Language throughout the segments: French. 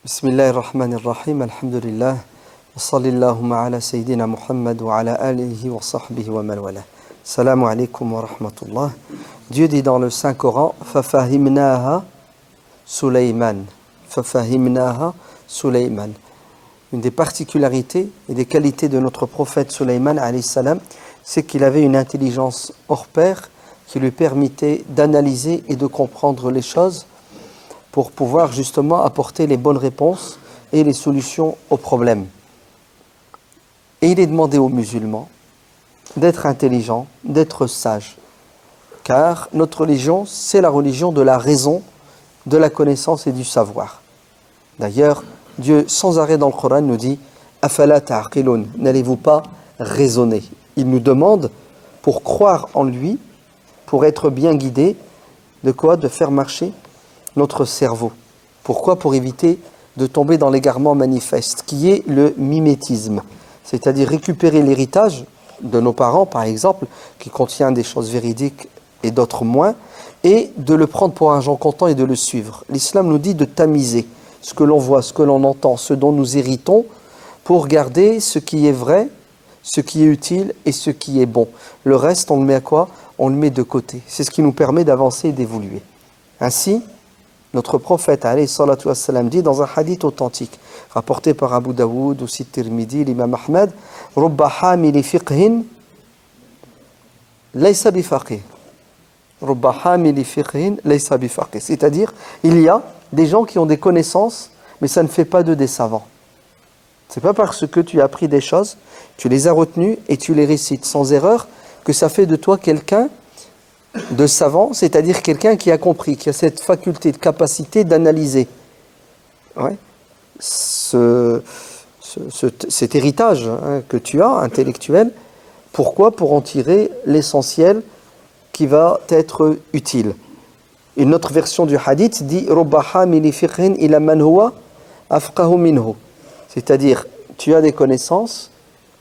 Bismillahirrahmanirrahim, alhamdulillah, wa sallallahu ala sayyidina Muhammad wa ala alihi wa sahbihi wa man wala. Salamu alaykum wa rahmatullah. Dieu dit dans le Saint-Coran, Fafahimnaha Suleyman. Fafahimnaha Suleyman. Une des particularités et des qualités de notre prophète Suleyman alayhi salam, c'est qu'il avait une intelligence hors pair qui lui permettait d'analyser et de comprendre les choses pour pouvoir justement apporter les bonnes réponses et les solutions aux problèmes. Et il est demandé aux musulmans d'être intelligents, d'être sages. Car notre religion, c'est la religion de la raison, de la connaissance et du savoir. D'ailleurs, Dieu, sans arrêt dans le Coran, nous dit « Afala ta'aqilun » n'allez-vous pas raisonner. Il nous demande, pour croire en lui, pour être bien guidé, de quoi? De faire marcher notre cerveau. Pourquoi? Pour éviter de tomber dans l'égarement manifeste, qui est le mimétisme. C'est-à-dire récupérer l'héritage de nos parents, par exemple, qui contient des choses véridiques et d'autres moins, et de le prendre pour argent comptant et de le suivre. L'islam nous dit de tamiser ce que l'on voit, ce que l'on entend, ce dont nous héritons, pour garder ce qui est vrai, ce qui est utile et ce qui est bon. Le reste, on le met à quoi? On le met de côté. C'est ce qui nous permet d'avancer et d'évoluer. Ainsi, notre prophète alayhi salatu wassalam dit dans un hadith authentique, rapporté par Abu Daoud, aussi Tirmidhi, l'imam Ahmed, Rubba hamili fiqhin laysa bifaqih. Rubba hamili fiqhin laysa bifaqih. C'est-à-dire, il y a des gens qui ont des connaissances, mais ça ne fait pas d'eux des savants. C'est pas parce que tu as appris des choses, tu les as retenues et tu les récites sans erreur, que ça fait de toi quelqu'un de savant, c'est-à-dire quelqu'un qui a compris, qui a cette faculté, de capacité d'analyser cet héritage que tu as, intellectuel. Pourquoi? Pour en tirer l'essentiel qui va être utile. Une autre version du hadith dit « Rubba hamili fiqhin ila man huwa afqahu minhu » c'est-à-dire, tu as des connaissances,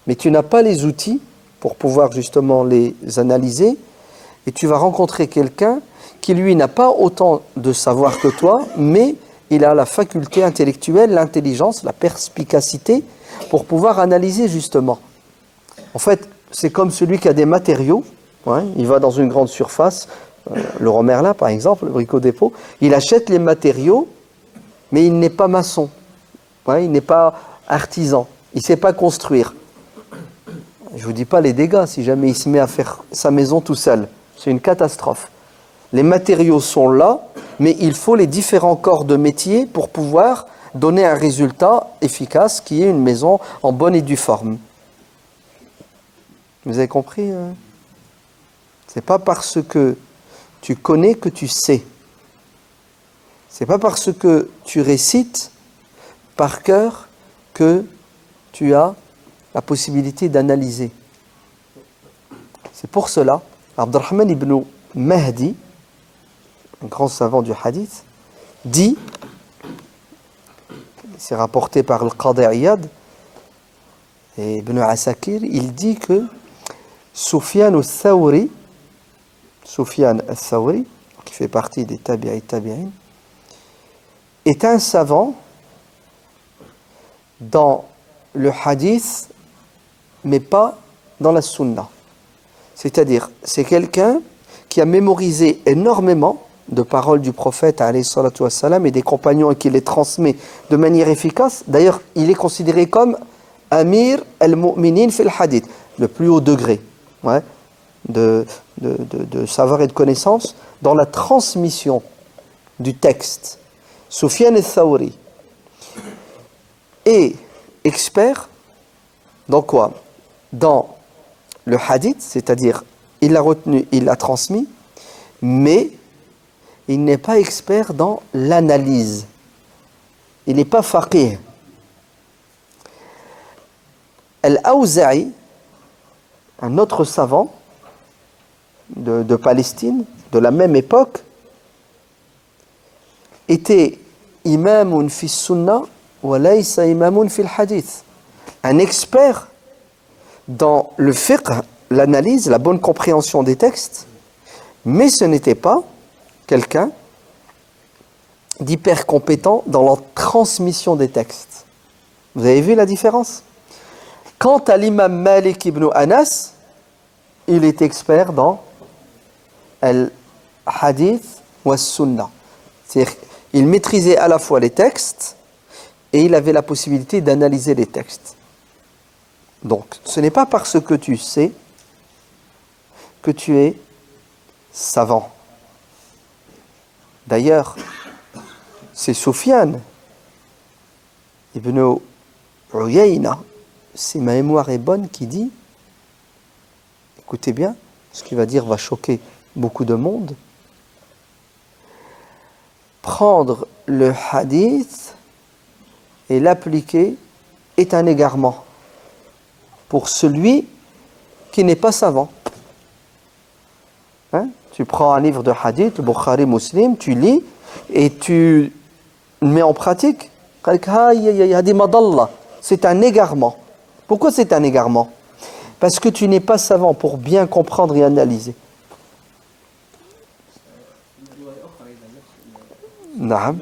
mais tu n'as pas les outils pour pouvoir justement les analyser, et tu vas rencontrer quelqu'un qui, lui, n'a pas autant de savoir que toi, mais il a la faculté intellectuelle, l'intelligence, la perspicacité pour pouvoir analyser justement. En fait, c'est comme celui qui a des matériaux, il va dans une grande surface, le Romerlin par exemple, le Brico-Dépôt, il achète les matériaux, mais il n'est pas maçon, il n'est pas artisan, il ne sait pas construire. Je ne vous dis pas les dégâts si jamais il se met à faire sa maison tout seul. C'est une catastrophe. Les matériaux sont là, mais il faut les différents corps de métier pour pouvoir donner un résultat efficace qui est une maison en bonne et due forme. Vous avez compris? C'est pas parce que tu connais que tu sais. C'est pas parce que tu récites par cœur que tu as la possibilité d'analyser. C'est pour cela, Abdurrahman ibn Mahdi, un grand savant du hadith, dit, c'est rapporté par le Qadi Iyad et Ibn Asakir, il dit que Sufyan al-Thawri, qui fait partie des tabi'in, est un savant dans le hadith, mais pas dans la sunna. C'est-à-dire, c'est quelqu'un qui a mémorisé énormément de paroles du prophète alayhi salatu wassalam et des compagnons et qui les transmet de manière efficace. D'ailleurs, il est considéré comme Amir al-Mu'minin fil hadith, le plus haut degré de savoir et de connaissance dans la transmission du texte. Sufyan al-Thawri est expert dans quoi? Dans le hadith, c'est-à-dire il l'a retenu, il l'a transmis, mais il n'est pas expert dans l'analyse. Il n'est pas faqih. Al-Awza'i, un autre savant de Palestine, de la même époque, était imamun fi sunnah wa laysa imamun fi al-hadith. Un expert dans le fiqh, l'analyse, la bonne compréhension des textes, mais ce n'était pas quelqu'un d'hyper compétents dans la transmission des textes. Vous avez vu la différence? Quant à l'imam Malik ibn Anas, il est expert dans al-hadith ou al-sunnah. C'est-à-dire qu'il maîtrisait à la fois les textes et il avait la possibilité d'analyser les textes. Donc, ce n'est pas parce que tu sais que tu es savant. D'ailleurs, c'est Soufiane ibn Uyayna, si ma mémoire est bonne, qui dit, écoutez bien, ce qu'il va dire va choquer beaucoup de monde, prendre le hadith et l'appliquer est un égarement pour celui qui n'est pas savant. Hein? Tu prends un livre de hadith, le Bukhari, Muslim, tu lis et tu le mets en pratique. C'est un égarement. Pourquoi c'est un égarement? Parce que tu n'es pas savant pour bien comprendre et analyser. نعم.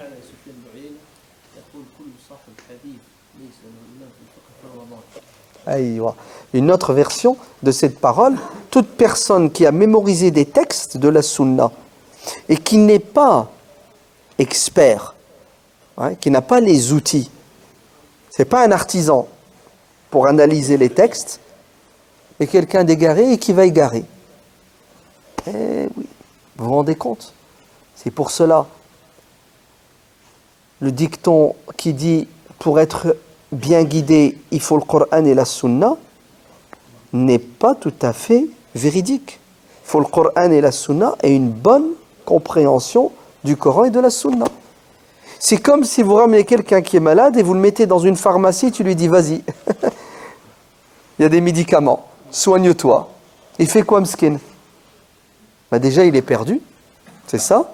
Une autre version de cette parole, toute personne qui a mémorisé des textes de la sunna et qui n'est pas expert, qui n'a pas les outils, c'est pas un artisan pour analyser les textes, et quelqu'un d'égaré et qui va égarer. Eh oui, vous vous rendez compte? C'est pour cela le dicton qui dit pour être bien guidé, il faut le Coran et la Sunna n'est pas tout à fait véridique. Il faut le Coran et la Sunna et une bonne compréhension du Coran et de la Sunna. C'est comme si vous ramenez quelqu'un qui est malade et vous le mettez dans une pharmacie, tu lui dis vas-y, il y a des médicaments, soigne-toi. Il fait quoi, m'skin? Déjà il est perdu, c'est ça.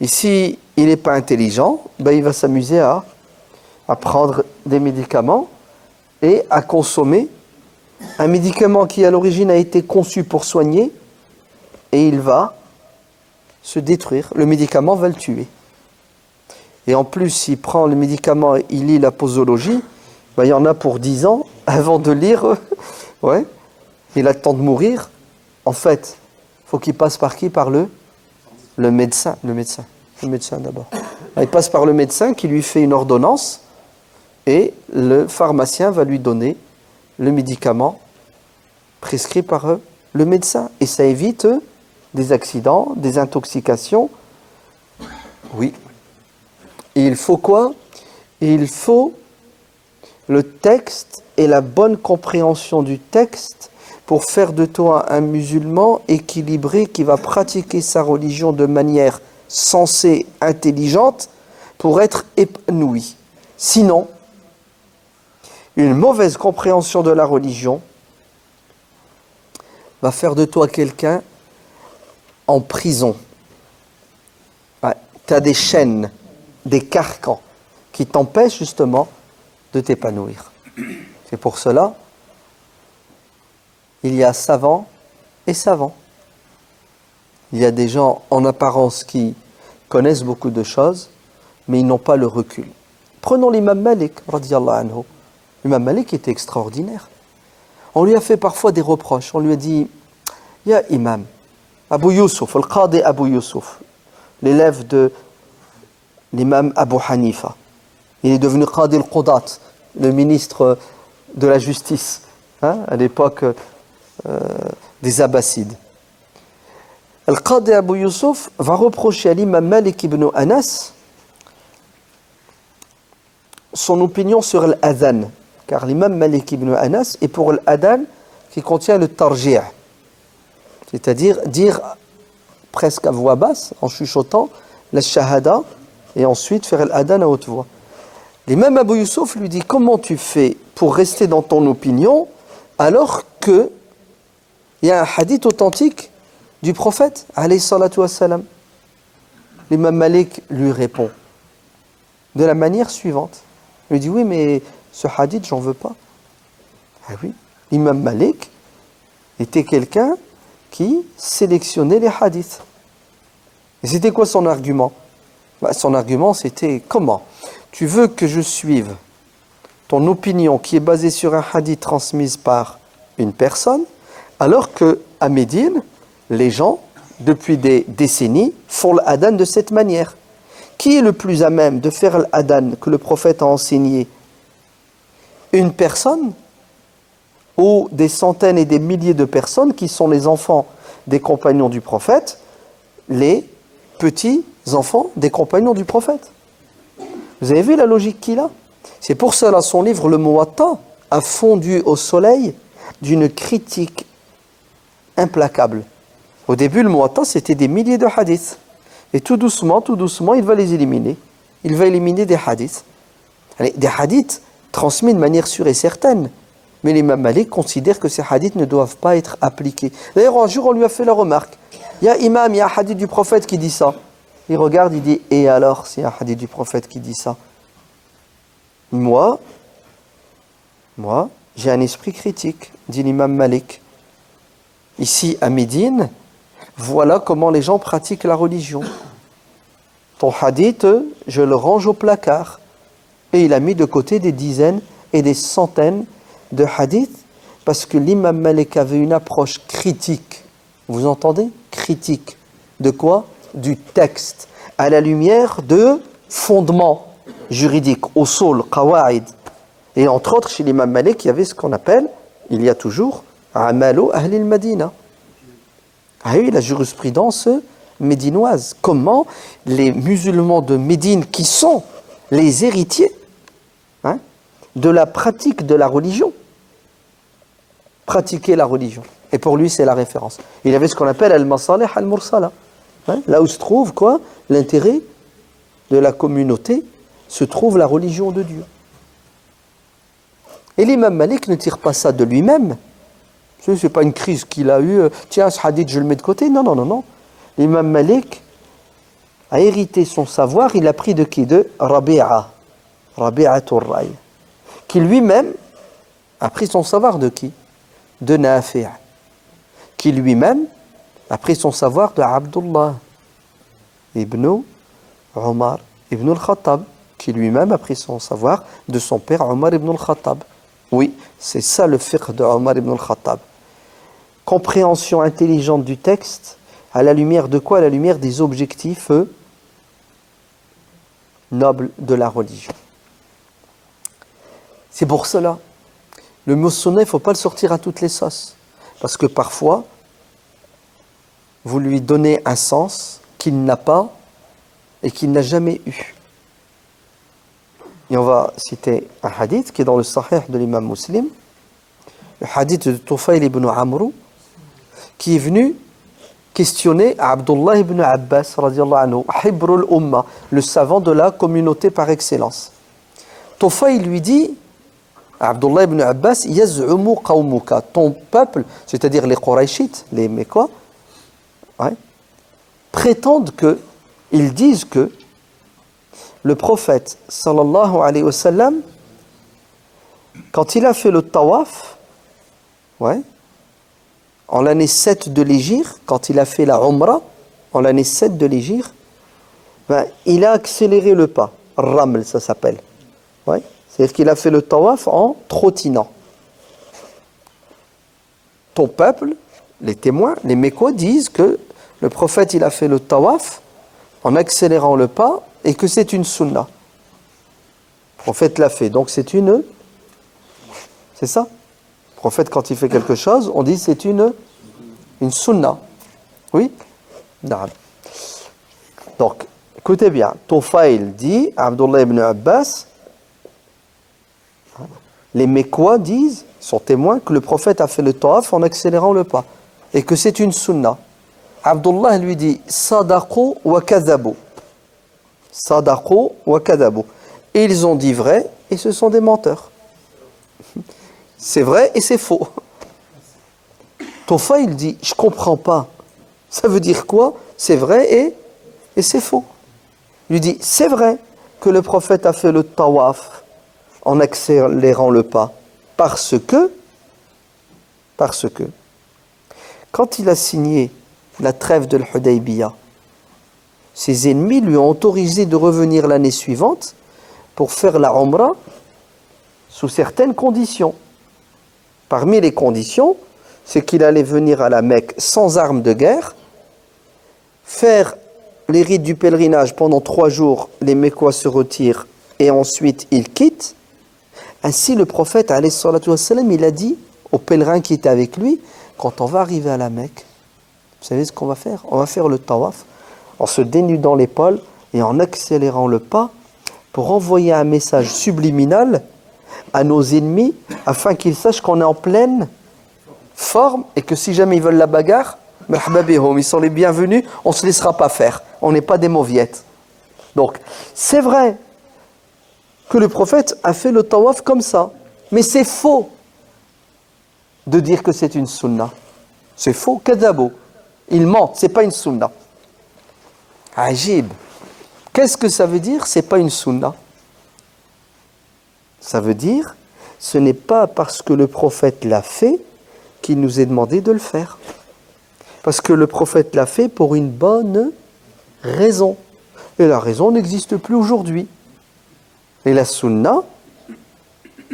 Et si il n'est pas intelligent, il va s'amuser à prendre des médicaments et à consommer un médicament qui à l'origine a été conçu pour soigner et il va se détruire. Le médicament va le tuer. Et en plus, s'il prend le médicament et il lit la posologie, il y en a pour 10 ans avant de lire. Ouais, il a le temps de mourir. En fait, il faut qu'il passe par qui? Par le médecin. Le médecin d'abord. Il passe par le médecin qui lui fait une ordonnance et le pharmacien va lui donner le médicament prescrit par le médecin. Et ça évite des accidents, des intoxications. Oui. Et il faut quoi? Il faut le texte et la bonne compréhension du texte pour faire de toi un musulman équilibré qui va pratiquer sa religion de manière sensée, intelligente, pour être épanoui. Sinon, une mauvaise compréhension de la religion va faire de toi quelqu'un en prison. Tu as des chaînes, des carcans qui t'empêchent justement de t'épanouir. C'est pour cela, il y a savants et savants. Il y a des gens en apparence qui connaissent beaucoup de choses, mais ils n'ont pas le recul. Prenons l'imam Malik, radiyallahu anhu. L'imam Malik était extraordinaire. On lui a fait parfois des reproches. On lui a dit, ya imam, Abu Yusuf, le Qadi Abu Yusuf, l'élève de l'imam Abu Hanifa. Il est devenu Qadi al-Qudat, le ministre de la justice, à l'époque des Abbassides. Al-Qadi Abu Yusuf va reprocher à l'imam Malik ibn Anas son opinion sur l'adhan, car l'imam Malik ibn Anas est pour l'adhan qui contient le tarjih, c'est-à-dire dire presque à voix basse, en chuchotant, la shahada, et ensuite faire l'adhan à haute voix. L'imam Abu Yusuf lui dit, comment tu fais pour rester dans ton opinion alors que il y a un hadith authentique du prophète, alayhi salatu wassalam. L'imam Malik lui répond de la manière suivante. Il lui dit, oui, mais ce hadith, j'en veux pas. Ah oui, l'imam Malik était quelqu'un qui sélectionnait les hadiths. Et c'était quoi son argument? Son argument, c'était comment? Tu veux que je suive ton opinion qui est basée sur un hadith transmis par une personne, alors qu'à Médine, les gens, depuis des décennies, font l'adhan de cette manière. Qui est le plus à même de faire l'adhan que le prophète a enseigné? Une personne ou des centaines et des milliers de personnes qui sont les enfants des compagnons du prophète, les petits enfants des compagnons du prophète. Vous avez vu la logique qu'il a? C'est pour cela son livre, le Muwatta, a fondu au soleil d'une critique implacable. Au début, le Muwatta, c'était des milliers de hadiths. Et tout doucement, il va les éliminer. Il va éliminer des hadiths. Des hadiths transmis de manière sûre et certaine. Mais l'imam Malik considère que ces hadiths ne doivent pas être appliqués. D'ailleurs, un jour, on lui a fait la remarque. Il y a il y a un hadith du prophète qui dit ça. Il regarde, il dit, et alors, c'est un hadith du prophète qui dit ça. Moi, j'ai un esprit critique, dit l'imam Malik. Ici, à Médine, voilà comment les gens pratiquent la religion. Ton hadith, je le range au placard. Et il a mis de côté des dizaines et des centaines de hadiths, parce que l'imam Malik avait une approche critique. Vous entendez? Critique. De quoi? Du texte, à la lumière de fondements juridiques, usul, qawa'id. Et entre autres, chez l'imam Malik, il y avait ce qu'on appelle, il y a toujours, amalu ahli al-Madina. Ah oui, la jurisprudence médinoise. Comment les musulmans de Médine, qui sont les héritiers de la pratique de la religion, pratiquer la religion. Et pour lui, c'est la référence. Il avait ce qu'on appelle al-masalih al-mursala. Là où se trouve quoi? L'intérêt de la communauté, se trouve la religion de Dieu. Et l'imam Malik ne tire pas ça de lui-même. Ce n'est pas une crise qu'il a eue. Tiens, ce hadith, je le mets de côté. Non. L'imam Malik a hérité son savoir. Il a pris de qui? De Rabi'atul Ray. Qui lui-même a pris son savoir de qui? De Nafi'. Qui lui-même a pris son savoir de Abdullah ibn Omar ibn al-Khattab. Qui lui-même a pris son savoir de son père Omar ibn al-Khattab. Oui, c'est ça le fiqh de Omar ibn al-Khattab. Compréhension intelligente du texte, à la lumière de quoi? À la lumière des objectifs nobles de la religion. C'est pour cela, le mot sunna, il ne faut pas le sortir à toutes les sauces. Parce que parfois, vous lui donnez un sens qu'il n'a pas et qu'il n'a jamais eu. Et on va citer un hadith qui est dans le Sahih de l'imam Muslim, le hadith de Tufayl ibn Amr, qui est venu questionner Abdullah ibn Abbas, radiallahu anhu, Hibrul Umma, le savant de la communauté par excellence. Tufayl lui dit, Abdullah ibn Abbas, yaz'umu qawmuka, ton peuple, c'est-à-dire les Qurayshites, les Mécois, prétendent que, ils disent que le prophète, sallallahu alayhi wa sallam, quand il a fait le tawaf, en l'année 7 de l'Hégire, quand il a fait la Umrah, en l'année 7 de l'Hégire, il a accéléré le pas. Raml, ça s'appelle. C'est-à-dire qu'il a fait le tawaf en trottinant. Ton peuple, les témoins, les Mécois disent que le prophète, il a fait le tawaf en accélérant le pas et que c'est une sunna. Le prophète l'a fait, donc c'est une... C'est ça. Le prophète, quand il fait quelque chose, on dit c'est une sunna. Oui? Non. Donc, écoutez bien. Tufayl dit, Abdullah ibn Abbas, les Mécois disent, sont témoins, que le prophète a fait le tawaf en accélérant le pas. Et que c'est une sunna. Abdullah lui dit, sadaqu wa kadhabu. Sadaqu wa kadhabu. Et ils ont dit vrai, et ce sont des menteurs. C'est vrai et c'est faux. Tufayl dit, je comprends pas. Ça veut dire quoi? C'est vrai et c'est faux. Il lui dit, c'est vrai que le prophète a fait le tawaf en accélérant le pas. Parce que, quand il a signé la trêve de l'Hudaybiyah, ses ennemis lui ont autorisé de revenir l'année suivante pour faire la Umrah sous certaines conditions. Parmi les conditions, c'est qu'il allait venir à la Mecque sans armes de guerre, faire les rites du pèlerinage pendant 3 jours, les Mecquois se retirent et ensuite ils quittent. Ainsi le prophète, alayhi salatu wassalam, il a dit aux pèlerins qui étaient avec lui, quand on va arriver à la Mecque, vous savez ce qu'on va faire? On va faire le tawaf en se dénudant l'épaule et en accélérant le pas pour envoyer un message subliminal à nos ennemis afin qu'ils sachent qu'on est en pleine forme et que si jamais ils veulent la bagarre, ils sont les bienvenus, on ne se laissera pas faire. On n'est pas des mauviettes. Donc, c'est vrai que le prophète a fait le tawaf comme ça. Mais c'est faux de dire que c'est une sunna. C'est faux, kadabo. Il ment, c'est pas une sunna. Ajib. Qu'est-ce que ça veut dire, c'est pas une sunna? Ça veut dire, ce n'est pas parce que le prophète l'a fait qu'il nous est demandé de le faire. Parce que le prophète l'a fait pour une bonne raison. Et la raison n'existe plus aujourd'hui. Et la sunna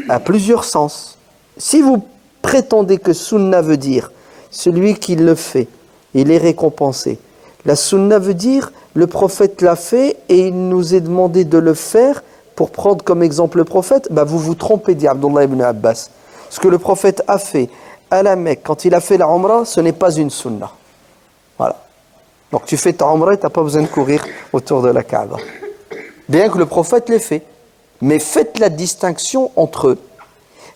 a plusieurs sens. Si vous prétendez que sunna veut dire celui qui le fait, il est récompensé. La sunna veut dire le prophète l'a fait et il nous est demandé de le faire pour prendre comme exemple le prophète. Vous vous trompez, dit Abdullah ibn Abbas. Ce que le prophète a fait à la Mecque, quand il a fait la Umrah, ce n'est pas une sunna. Voilà. Donc tu fais ta Umrah et tu n'as pas besoin de courir autour de la Kaaba. Bien que le prophète l'ait fait. Mais faites la distinction entre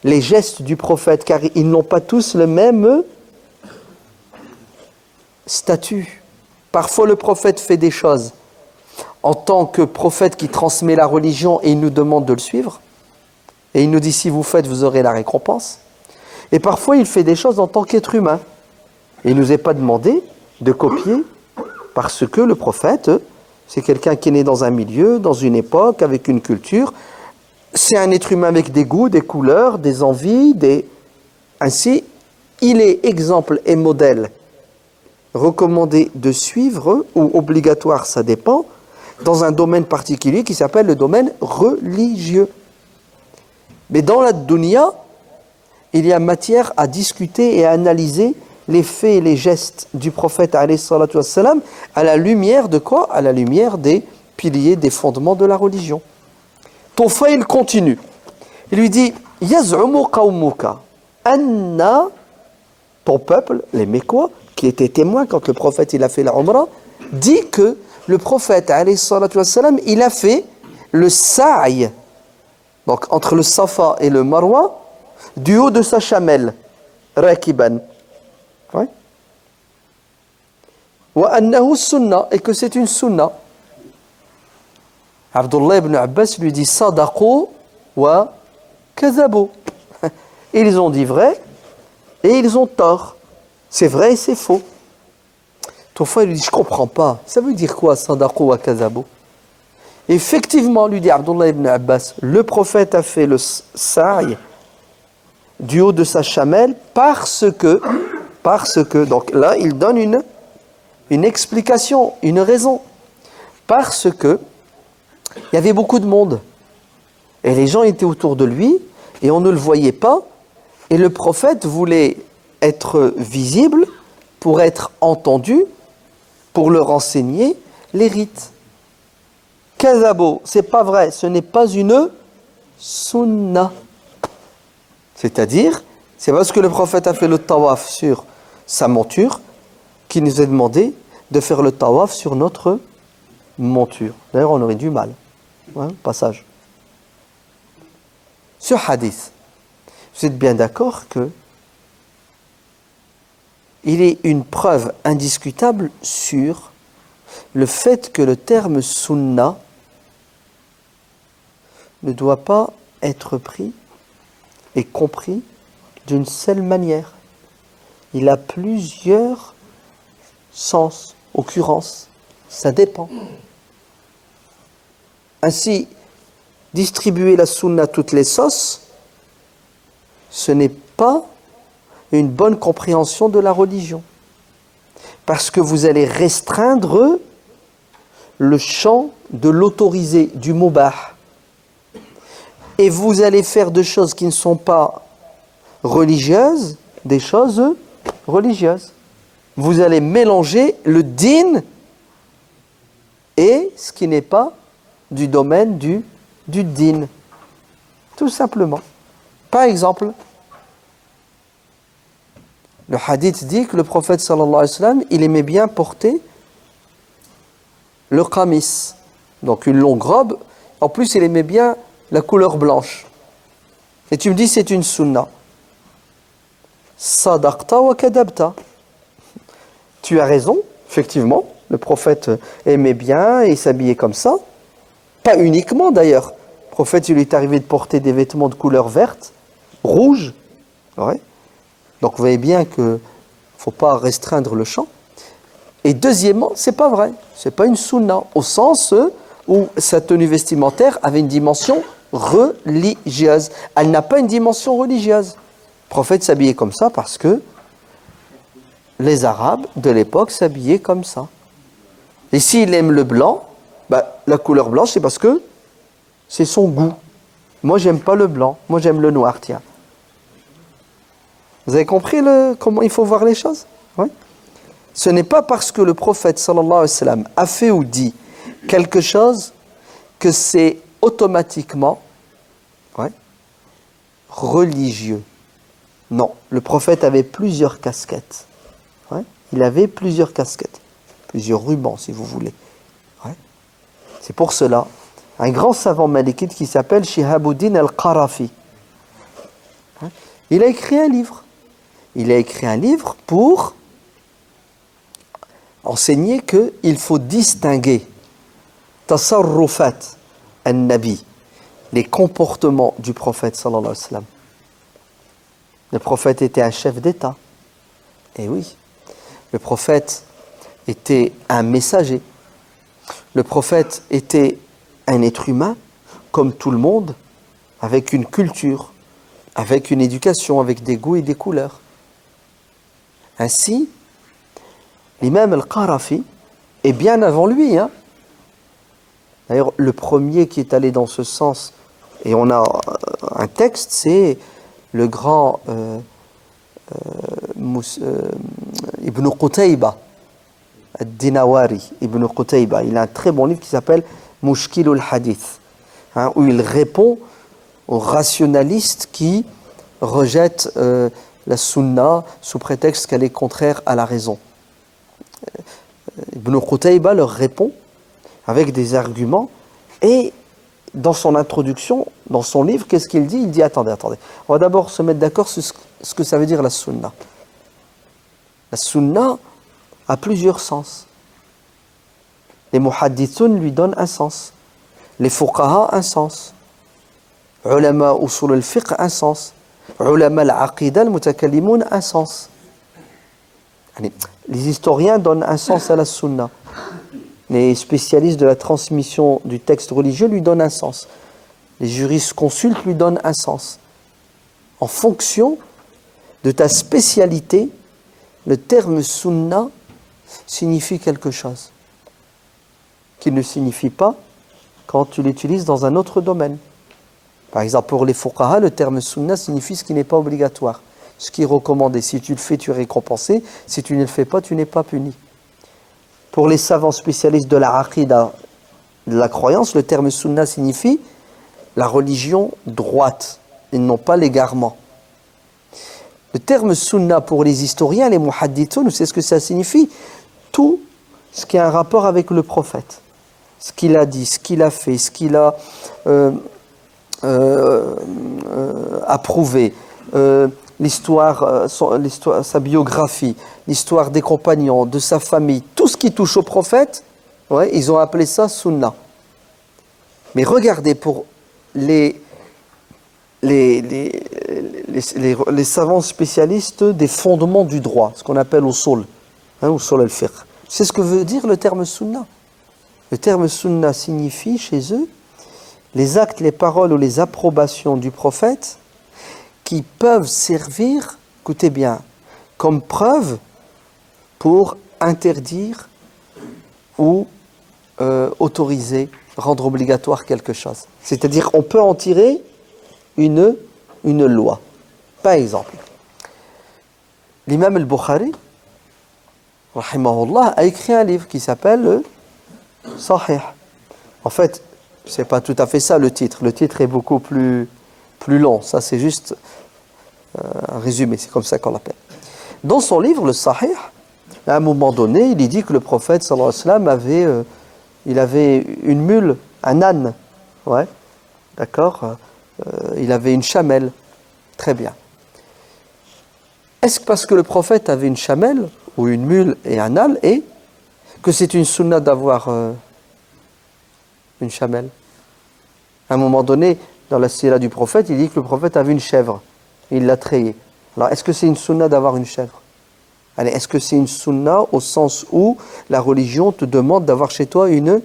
les gestes du prophète, car ils n'ont pas tous le même statut. Parfois le prophète fait des choses en tant que prophète qui transmet la religion et il nous demande de le suivre. Et il nous dit si vous faites, vous aurez la récompense. Et parfois il fait des choses en tant qu'être humain. Et il ne nous est pas demandé de copier parce que le prophète, c'est quelqu'un qui est né dans un milieu, dans une époque, avec une culture. C'est un être humain avec des goûts, des couleurs, des envies, Ainsi, il est exemple et modèle recommandé de suivre, ou obligatoire, ça dépend, dans un domaine particulier qui s'appelle le domaine religieux. Mais dans la dunya, il y a matière à discuter et à analyser les faits et les gestes du prophète alayhi salatu wassalam à la lumière de quoi? À la lumière des piliers, des fondements de la religion. Tufayl continue. Il lui dit Yaz'umu qawmuka anna, ton peuple, les Mecquois, qui étaient témoins quand le prophète il a fait la Umrah, dit que le prophète alayhi salatu wassalam, il a fait le sa'i, donc entre le Safa et le Marwa, du haut de sa chamelle, rakiban. Oui. Wa annahu sunnah, et que c'est une sunnah. Abdullah ibn Abbas lui dit sadaqu wa kazabu. Ils ont dit vrai et ils ont tort. C'est vrai et c'est faux. Toufa lui dit je comprends pas. Ça veut dire quoi sadaqu wa kazabu? Effectivement, lui dit Abdullah ibn Abbas, le prophète a fait le sa'i du haut de sa chamelle parce que, donc là il donne une explication, une raison. Parce que il y avait beaucoup de monde. Et les gens étaient autour de lui et on ne le voyait pas. Et le prophète voulait être visible pour être entendu, pour leur enseigner les rites. Kazabo, c'est pas vrai, ce n'est pas une sunna. C'est-à-dire, c'est parce que le prophète a fait le tawaf sur sa monture qu'il nous est demandé de faire le tawaf sur notre monture. D'ailleurs, on aurait du mal. Ouais, passage. Ce hadith, vous êtes bien d'accord que il est une preuve indiscutable sur le fait que le terme sunna ne doit pas être pris et compris d'une seule manière. Il a plusieurs sens, occurrences, ça dépend. Ainsi, distribuer la sunna à toutes les sauces, ce n'est pas une bonne compréhension de la religion. Parce que vous allez restreindre le champ de l'autorisé, du mubah. Et vous allez faire de choses qui ne sont pas religieuses, des choses religieuses. Vous allez mélanger le din et ce qui n'est pas du domaine du din. Tout simplement. Par exemple, le hadith dit que le prophète sallallahu alayhi wa sallam, il aimait bien porter le qamis, donc une longue robe. En plus, il aimait bien la couleur blanche. Et tu me dis, c'est une sunna. Sadaqta wa kadabta. Tu as raison, effectivement. Le prophète aimait bien et s'habillait comme ça. Pas uniquement d'ailleurs. Le prophète, il lui est arrivé de porter des vêtements de couleur verte, rouge. Ouais. Donc vous voyez bien qu'il ne faut pas restreindre le champ. Et deuxièmement, c'est pas vrai. C'est pas une sunna, au sens où sa tenue vestimentaire avait une dimension religieuse. Elle n'a pas une dimension religieuse. Le prophète s'habillait comme ça parce que les Arabes de l'époque s'habillaient comme ça. Et s'il aime le blanc, la couleur blanche, c'est parce que c'est son goût. Moi, j'aime pas le blanc. Moi, j'aime le noir, tiens. Vous avez compris comment il faut voir les choses? Oui. Ce n'est pas parce que le prophète sallallahu alayhi wa sallam a fait ou dit quelque chose que c'est automatiquement religieux. Non, le prophète avait plusieurs casquettes. Ouais. Il avait plusieurs casquettes, plusieurs rubans si vous voulez. Ouais. C'est pour cela, un grand savant malikite qui s'appelle Shihabuddin al-Qarafi, il a écrit un livre. Il a écrit un livre pour enseigner qu'il faut distinguer tasarrufat an-nabi, les comportements du prophète sallallahu alayhi wa sallam. Le prophète était un chef d'État. Et oui, le prophète était un messager. Le prophète était un être humain, comme tout le monde, avec une culture, avec une éducation, avec des goûts et des couleurs. Ainsi, l'imam al-Qarafi est bien avant lui. D'ailleurs, le premier qui est allé dans ce sens, et on a un texte, c'est le grand Ibn Qutayba, Ad-Dinawari, Ibn Qutayba. Il a un très bon livre qui s'appelle Mushkilul Hadith, où il répond aux rationalistes qui rejettent la sunna sous prétexte qu'elle est contraire à la raison. Ibn Qutayba leur répond avec des arguments, et dans son introduction, dans son livre, qu'est-ce qu'il dit? Il dit, attendez, on va d'abord se mettre d'accord sur ce que ça veut dire la sunna. La sunna a plusieurs sens. Les muhaddithun lui donnent un sens. Les fuqaha, un sens. Ulama usul al-fiqh, un sens. Ulama al-aqida, al-mutakallimun, un sens. Les historiens donnent un sens à la sunna. Les spécialistes de la transmission du texte religieux lui donnent un sens. Les jurisconsultes lui donnent un sens. En fonction de ta spécialité, le terme sunna signifie quelque chose qui ne signifie pas quand tu l'utilises dans un autre domaine. Par exemple, pour les fuqaha, le terme sunna signifie ce qui n'est pas obligatoire, ce qui est recommandé. Si tu le fais, tu es récompensé. Si tu ne le fais pas, tu n'es pas puni. Pour les savants spécialistes de la aqida, de la croyance, le terme sunna signifie la religion droite, et non pas l'égarement. Le terme sunna pour les historiens, les muhaddithun, c'est ce que ça signifie? Tout ce qui a un rapport avec le prophète. Ce qu'il a dit, ce qu'il a fait, ce qu'il a approuvé, l'histoire, sa biographie, l'histoire des compagnons, de sa famille, tout ce qui touche au prophète, ils ont appelé ça sunna. Mais regardez, pour les savants spécialistes des fondements du droit, ce qu'on appelle usul, usul al-fiqh, c'est ce que veut dire le terme sunna. Le terme sunna signifie chez eux les actes, les paroles ou les approbations du prophète qui peuvent servir, écoutez bien, comme preuve pour interdire ou autoriser, rendre obligatoire quelque chose. C'est-à-dire, on peut en tirer une loi. Par exemple, l'imam al-Bukhari, rahimahullah, a écrit un livre qui s'appelle Sahih. En fait, c'est pas tout à fait ça le titre. Le titre est beaucoup plus long. Ça, c'est juste un résumé. C'est comme ça qu'on l'appelle. Dans son livre, le Sahih, à un moment donné, il dit que le prophète, sallallahu alayhi wa sallam, il avait une mule, un âne. Ouais, d'accord. Il avait une chamelle. Très bien. Est-ce que parce que le prophète avait une chamelle, ou une mule et un âne, et que c'est une sunna d'avoir une chamelle? À un moment donné, dans la sira du prophète, il dit que le prophète avait une chèvre. Il l'a trayée. Alors, est-ce que c'est une sunna d'avoir une chèvre? Allez, est-ce que c'est une sunna au sens où la religion te demande d'avoir chez toi une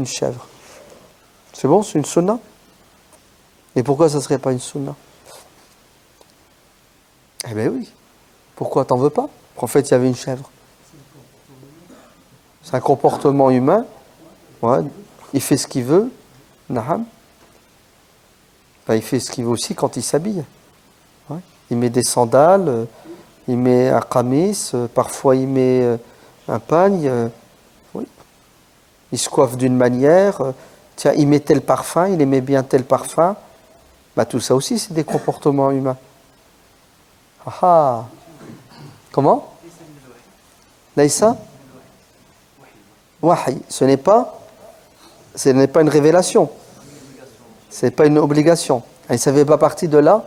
chèvre? C'est bon, c'est une sunna? Et pourquoi ça ne serait pas une sunna? Eh bien oui. Pourquoi t'en veux pas? Le prophète, il y avait une chèvre. C'est un comportement humain. Ouais. Il fait ce qu'il veut. Naham. Ben, il fait ce qu'il veut aussi quand il s'habille. Ouais. Il met des sandales, il met un qamis, parfois il met un pagne. Oui. Il se coiffe d'une manière. Tiens, il met tel parfum, il aimait bien tel parfum. Ben, tout ça aussi, c'est des comportements humains. Ah ah. Comment? Laïsa? Wahi. Ce n'est pas une révélation. Ce n'est pas une obligation. Et ça ne fait pas partie de la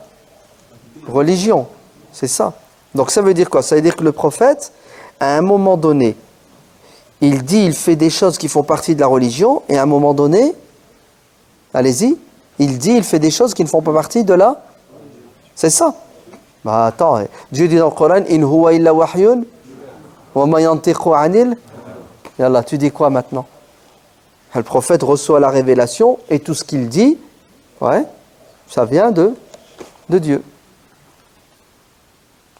religion. C'est ça. Donc ça veut dire quoi? Ça veut dire que le prophète, à un moment donné, il fait des choses qui font partie de la religion, et à un moment donné, allez-y, il fait des choses qui ne font pas partie de la... C'est ça. Bah attends, Dieu dit dans le Coran, in huwa illa wahyun wa ma yantiqu anil. Yallah, tu dis quoi maintenant? Le prophète reçoit la révélation et tout ce qu'il dit, ouais, ça vient de Dieu.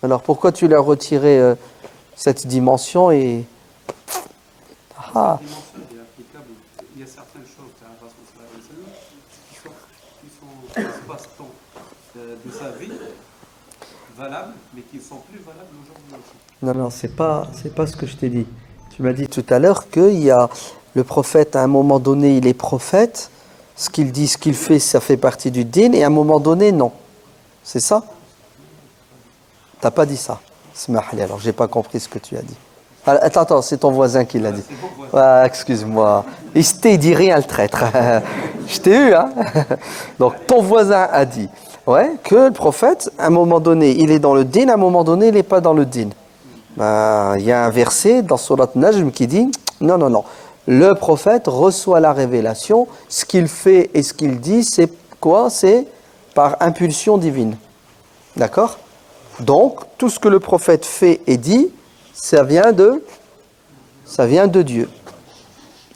Alors pourquoi tu lui as retiré cette dimension et... Ah. Il y a certaines choses qui sont passe-temps de sa vie valables, mais qui ne sont plus valables aujourd'hui aussi. Non, c'est pas ce que je t'ai dit. Tu m'as dit tout à l'heure qu'il y a le prophète, à un moment donné, il est prophète, ce qu'il dit, ce qu'il fait, ça fait partie du din, et à un moment donné, non. C'est ça? T'as pas dit ça. Smahli, alors j'ai pas compris ce que tu as dit. Attends, c'est ton voisin qui l'a dit. Ah, excuse-moi. Il dit rien, le traître. Je t'ai eu, hein. Donc, ton voisin a dit, ouais, que le prophète, à un moment donné, il est dans le din, à un moment donné, il n'est pas dans le din. Il y a un verset dans Surat Najm qui dit, non. Le prophète reçoit la révélation. Ce qu'il fait et ce qu'il dit, c'est quoi? C'est par impulsion divine. D'accord? Donc, tout ce que le prophète fait et dit, ça vient de Dieu.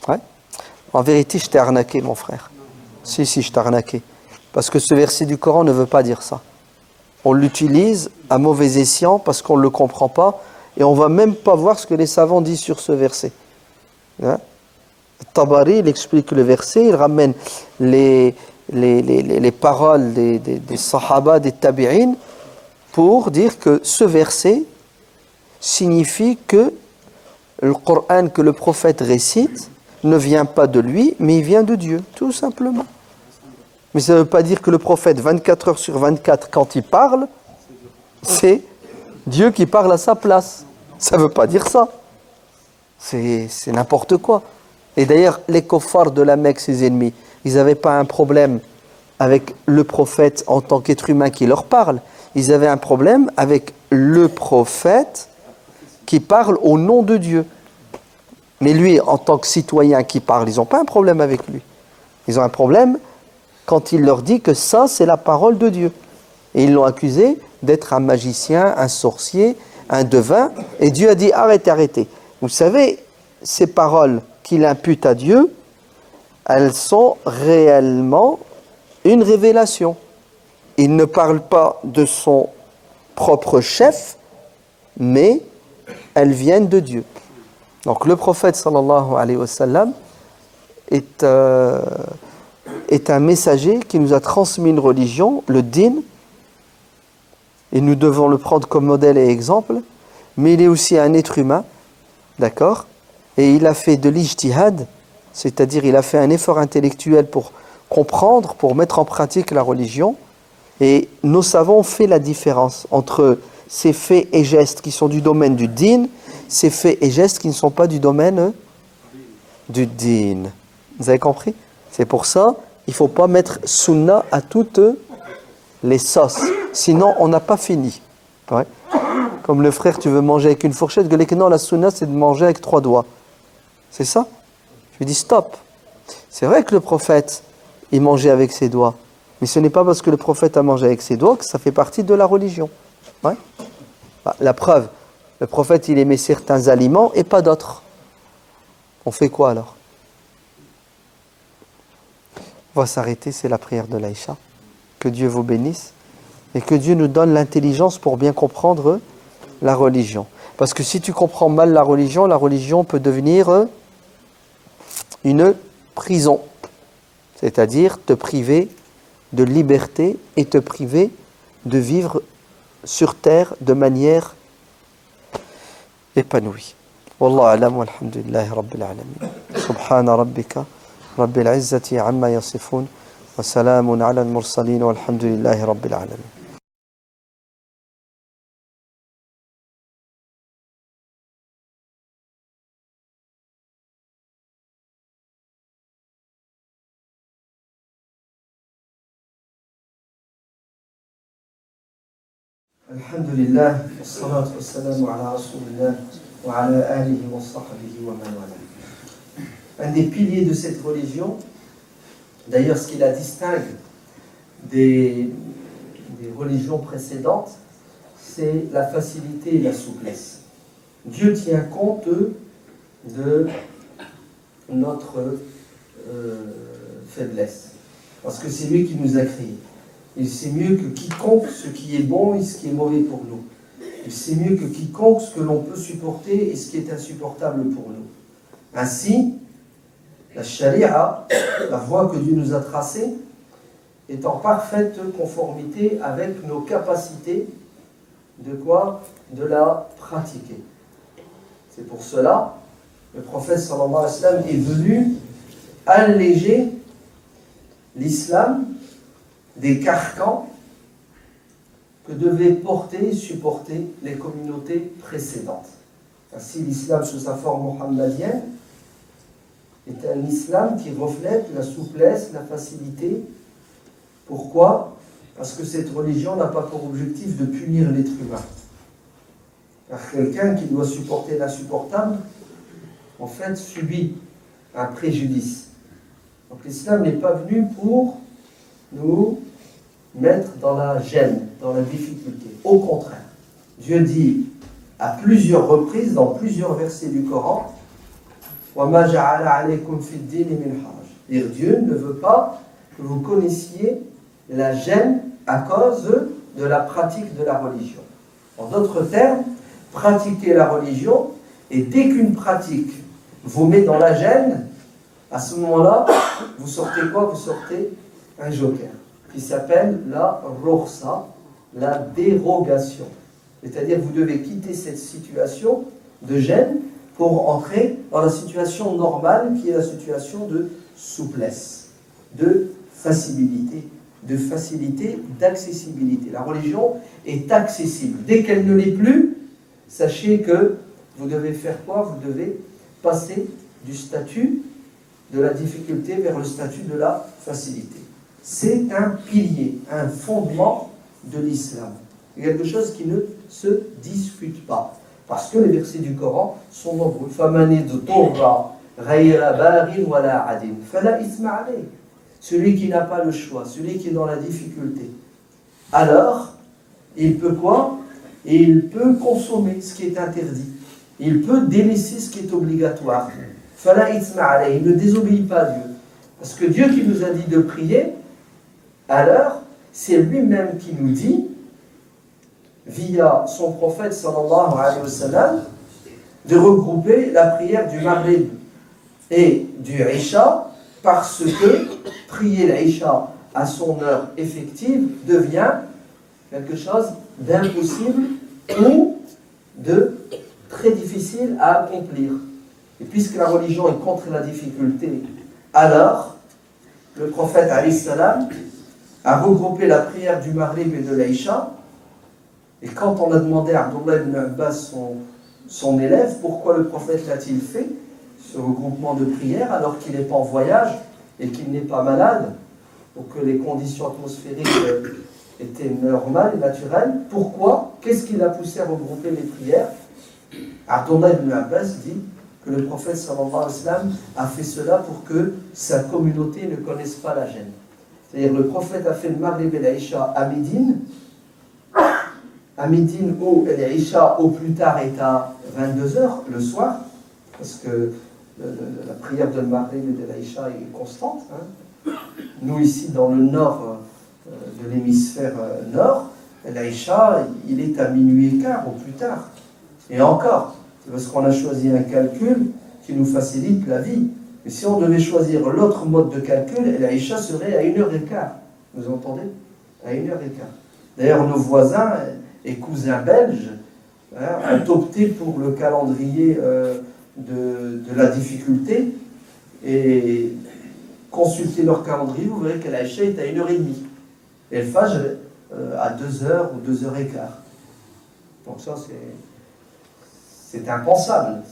Ouais. En vérité, je t'ai arnaqué, mon frère. Si, je t'ai arnaqué. Parce que ce verset du Coran ne veut pas dire ça. On l'utilise à mauvais escient parce qu'on ne le comprend pas et on ne va même pas voir ce que les savants disent sur ce verset. Hein? Tabari, il explique le verset, il ramène les paroles des sahaba, des tabi'in, pour dire que ce verset signifie que le Coran que le prophète récite ne vient pas de lui, mais il vient de Dieu, tout simplement. Mais ça ne veut pas dire que le prophète, 24 heures sur 24, quand il parle, c'est Dieu qui parle à sa place. Ça ne veut pas dire ça. C'est n'importe quoi. Et d'ailleurs, les kuffars de la Mecque, ses ennemis, ils n'avaient pas un problème avec le prophète en tant qu'être humain qui leur parle. Ils avaient un problème avec le prophète qui parle au nom de Dieu. Mais lui, en tant que citoyen qui parle, ils n'ont pas un problème avec lui. Ils ont un problème quand il leur dit que ça, c'est la parole de Dieu. Et ils l'ont accusé d'être un magicien, un sorcier, un devin. Et Dieu a dit, arrêtez. Vous savez, ces paroles qu'il impute à Dieu, elles sont réellement une révélation. Il ne parle pas de son propre chef, mais elles viennent de Dieu. Donc le prophète sallallahu alayhi wa sallam est un messager qui nous a transmis une religion, le din, et nous devons le prendre comme modèle et exemple, mais il est aussi un être humain, d'accord? Et il a fait de l'ijtihad, c'est-à-dire il a fait un effort intellectuel pour comprendre, pour mettre en pratique la religion, et nos savants ont fait la différence entre ces faits et gestes qui sont du domaine du din, ces faits et gestes qui ne sont pas du domaine du din. Vous avez compris? C'est pour ça, il ne faut pas mettre sunna à toutes les sauces. Sinon, on n'a pas fini. Ouais. Comme le frère, tu veux manger avec une fourchette, non, la sunna, c'est de manger avec 3 doigts. C'est ça? Je lui dis stop. C'est vrai que le prophète, il mangeait avec ses doigts. Mais ce n'est pas parce que le prophète a mangé avec ses doigts que ça fait partie de la religion. Ouais. Bah, la preuve, le prophète, il aimait certains aliments et pas d'autres. On fait quoi alors? On va s'arrêter, c'est la prière de l'Aïcha. Que Dieu vous bénisse et que Dieu nous donne l'intelligence pour bien comprendre la religion. Parce que si tu comprends mal la religion peut devenir une prison. C'est-à-dire te priver de liberté et te priver de vivre sur terre de manière épanouie. Wallahu a'lam walhamdulillahi rabbil alamin. Subhana rabbika rabbil izzati amma yasifun wa salamun ala al-mursalin walhamdulillahi rabbil alamin. Alhamdulillah, wassalatu wassalamu ala rasulillah wa ala alihi wa sahbihi wa man wala. Un des piliers de cette religion, d'ailleurs ce qui la distingue des religions précédentes, c'est la facilité et la souplesse. Dieu tient compte de notre faiblesse, parce que c'est lui qui nous a créés. Il sait mieux que quiconque ce qui est bon et ce qui est mauvais pour nous. Il sait mieux que quiconque ce que l'on peut supporter et ce qui est insupportable pour nous. Ainsi, la charia, la voie que Dieu nous a tracée, est en parfaite conformité avec nos capacités de quoi? De la pratiquer. C'est pour cela que le prophète sallallahu alayhi wa sallam est venu alléger l'islam des carcans que devaient porter et supporter les communautés précédentes. Ainsi, l'islam sous sa forme mohammedienne est un islam qui reflète la souplesse, la facilité. Pourquoi? Parce que cette religion n'a pas pour objectif de punir l'être humain. Car quelqu'un qui doit supporter l'insupportable, en fait, subit un préjudice. Donc l'islam n'est pas venu pour nous mettre dans la gêne, dans la difficulté. Au contraire, Dieu dit à plusieurs reprises, dans plusieurs versets du Coran, وَمَا جَعَلَ عَلَيْكُمْ فِي الدِّينِ مِنْ حَرَجٍ. Dieu ne veut pas que vous connaissiez la gêne à cause de la pratique de la religion. En d'autres termes, pratiquer la religion, et dès qu'une pratique vous met dans la gêne, à ce moment-là, vous sortez quoi? Vous sortez un joker qui s'appelle la rukhsa, la dérogation. C'est-à-dire vous devez quitter cette situation de gêne pour entrer dans la situation normale qui est la situation de souplesse, de facilité, d'accessibilité. La religion est accessible. Dès qu'elle ne l'est plus, sachez que vous devez faire quoi? Vous devez passer du statut de la difficulté vers le statut de la facilité. C'est un pilier, un fondement de l'islam. C'est quelque chose qui ne se discute pas. Parce que les versets du Coran sont nombreux. Celui qui n'a pas le choix, celui qui est dans la difficulté. Alors, il peut quoi? Il peut consommer ce qui est interdit. Il peut délaisser ce qui est obligatoire. Il ne désobéit pas à Dieu. Parce que Dieu qui nous a dit de prier, alors, c'est lui-même qui nous dit, via son prophète sallallahu alayhi wa sallam, de regrouper la prière du Maghrib et du Isha parce que prier l'Isha à son heure effective devient quelque chose d'impossible ou de très difficile à accomplir. Et puisque la religion est contre la difficulté, alors le prophète alayhi salam a regroupé la prière du Maghrib et de l'Isha. Et quand on a demandé à Abdullah ibn Abbas, son élève, pourquoi le prophète l'a-t-il fait, ce regroupement de prières, alors qu'il n'est pas en voyage et qu'il n'est pas malade, pour que les conditions atmosphériques étaient normales et naturelles, pourquoi? Qu'est-ce qui l'a poussé à regrouper les prières? Abdullah ibn Abbas dit que le prophète sallallahu alayhi wa sallam a fait cela pour que sa communauté ne connaisse pas la gêne. C'est-à-dire le prophète a fait le Maghrib et l'Aïcha à Médine, où l'Aïcha au plus tard est à 22h le soir, parce que la prière de Maghrib et de l'Aïcha est constante. Nous ici dans le nord de l'hémisphère nord, l'Aïcha il est à minuit et quart au plus tard. Et encore, c'est parce qu'on a choisi un calcul qui nous facilite la vie. Mais si on devait choisir l'autre mode de calcul, l'Aïcha serait à 1h15. Vous entendez? À 1h15. D'ailleurs, nos voisins et cousins belges ont opté pour le calendrier de la difficulté. Et consultez leur calendrier, vous verrez que l'Aïcha est à 1h30. Et le Fajr à 2h ou 2h15. Donc ça, c'est impensable.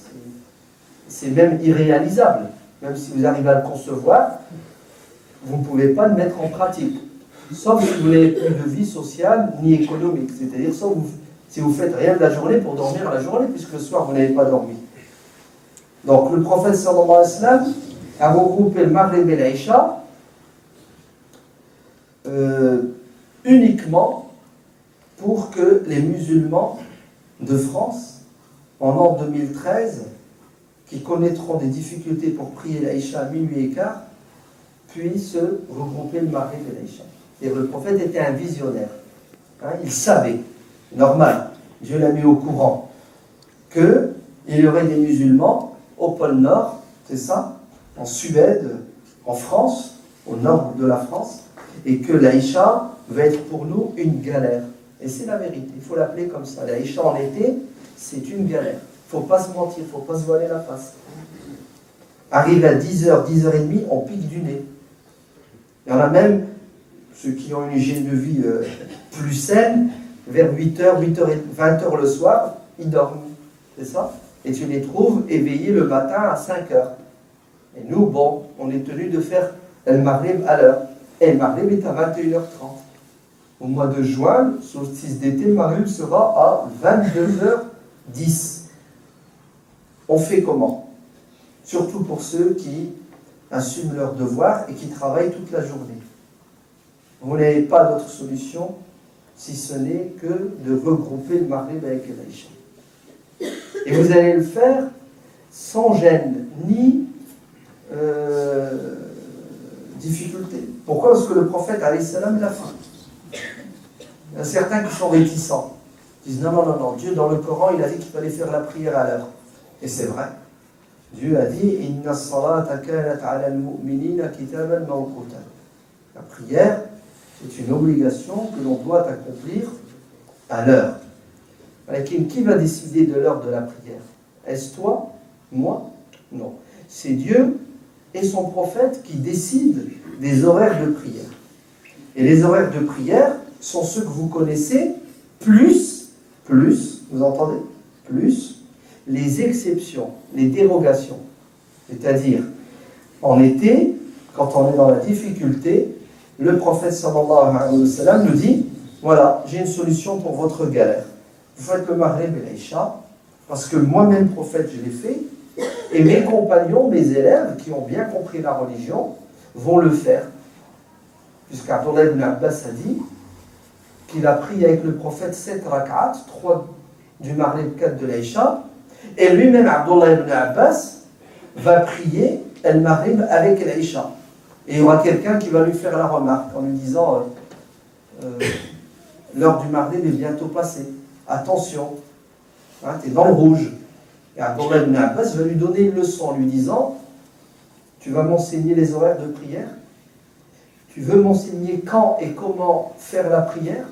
C'est même irréalisable. Même si vous arrivez à le concevoir, vous ne pouvez pas le mettre en pratique. Sauf si vous n'avez plus de vie sociale ni économique. C'est-à-dire, sauf si vous ne faites rien de la journée pour dormir la journée, puisque le soir, vous n'avez pas dormi. Donc, le prophète sallallahu alayhi wa sallam a regroupé le Maghrib et l'Aïcha uniquement pour que les musulmans de France, en l'an 2013, qui connaîtront des difficultés pour prier l'Aïcha à minuit et quart, puissent regrouper le Maghrib et l'Aïcha. Et le prophète était un visionnaire. Il savait, normal, Dieu l'a mis au courant, qu'il y aurait des musulmans au pôle Nord, c'est ça, en Suède, en France, au nord de la France, et que l'Aïcha va être pour nous une galère. Et c'est la vérité, il faut l'appeler comme ça. L'Aïcha en été, c'est une galère. Il ne faut pas se mentir, il ne faut pas se voiler la face. Arrive à 10h, 10h30, on pique du nez. Il y en a même, ceux qui ont une hygiène de vie plus saine, vers 8h, 20h le soir, ils dorment. C'est ça? Et tu les trouves éveillés le matin à 5h. Et nous, bon, on est tenu de faire le Maghrib à l'heure. Et le Maghrib est à 21h30. Au mois de juin, solstice d'été, le Maghrib sera à 22h10. On fait comment? Surtout pour ceux qui assument leurs devoirs et qui travaillent toute la journée. Vous n'avez pas d'autre solution si ce n'est que de regrouper le Maghrib avec l'Aïcha. Et vous allez le faire sans gêne, ni difficulté. Pourquoi? Parce que le prophète, alayhi salam, l'a fait. Il y a certains qui sont réticents. Ils disent non, Dieu dans le Coran, il a dit qu'il fallait faire la prière à l'heure. Et c'est vrai. Dieu a dit Inna as-salata kanat 'ala al-mu'minina kitaban mawquta. La prière, c'est une obligation que l'on doit accomplir à l'heure. Qui va décider de l'heure de la prière? Est-ce toi? Moi? Non. C'est Dieu et son prophète qui décident des horaires de prière. Et les horaires de prière sont ceux que vous connaissez, plus, vous entendez? Plus les exceptions, les dérogations. C'est-à-dire, en été, quand on est dans la difficulté, le prophète sallallahu alayhi wa sallam nous dit, voilà, j'ai une solution pour votre galère. Vous faites le Maghrib et l'Aïcha, parce que moi-même, prophète, je l'ai fait, et mes compagnons, mes élèves, qui ont bien compris la religion, vont le faire. Puisqu'Abdullah ibn Abbas a dit qu'il a prié avec le prophète 7 rak'at, 3 du Maghrib, 4 de l'Aïcha, et lui-même, Abdullah ibn Abbas, va prier el Maghrib avec l'Aïcha. Et il y aura quelqu'un qui va lui faire la remarque en lui disant l'heure du Maghrib est bientôt passée. Attention, tu es dans le rouge. Et Abdullah ibn Abbas va lui donner une leçon en lui disant, tu vas m'enseigner les horaires de prière, tu veux m'enseigner quand et comment faire la prière,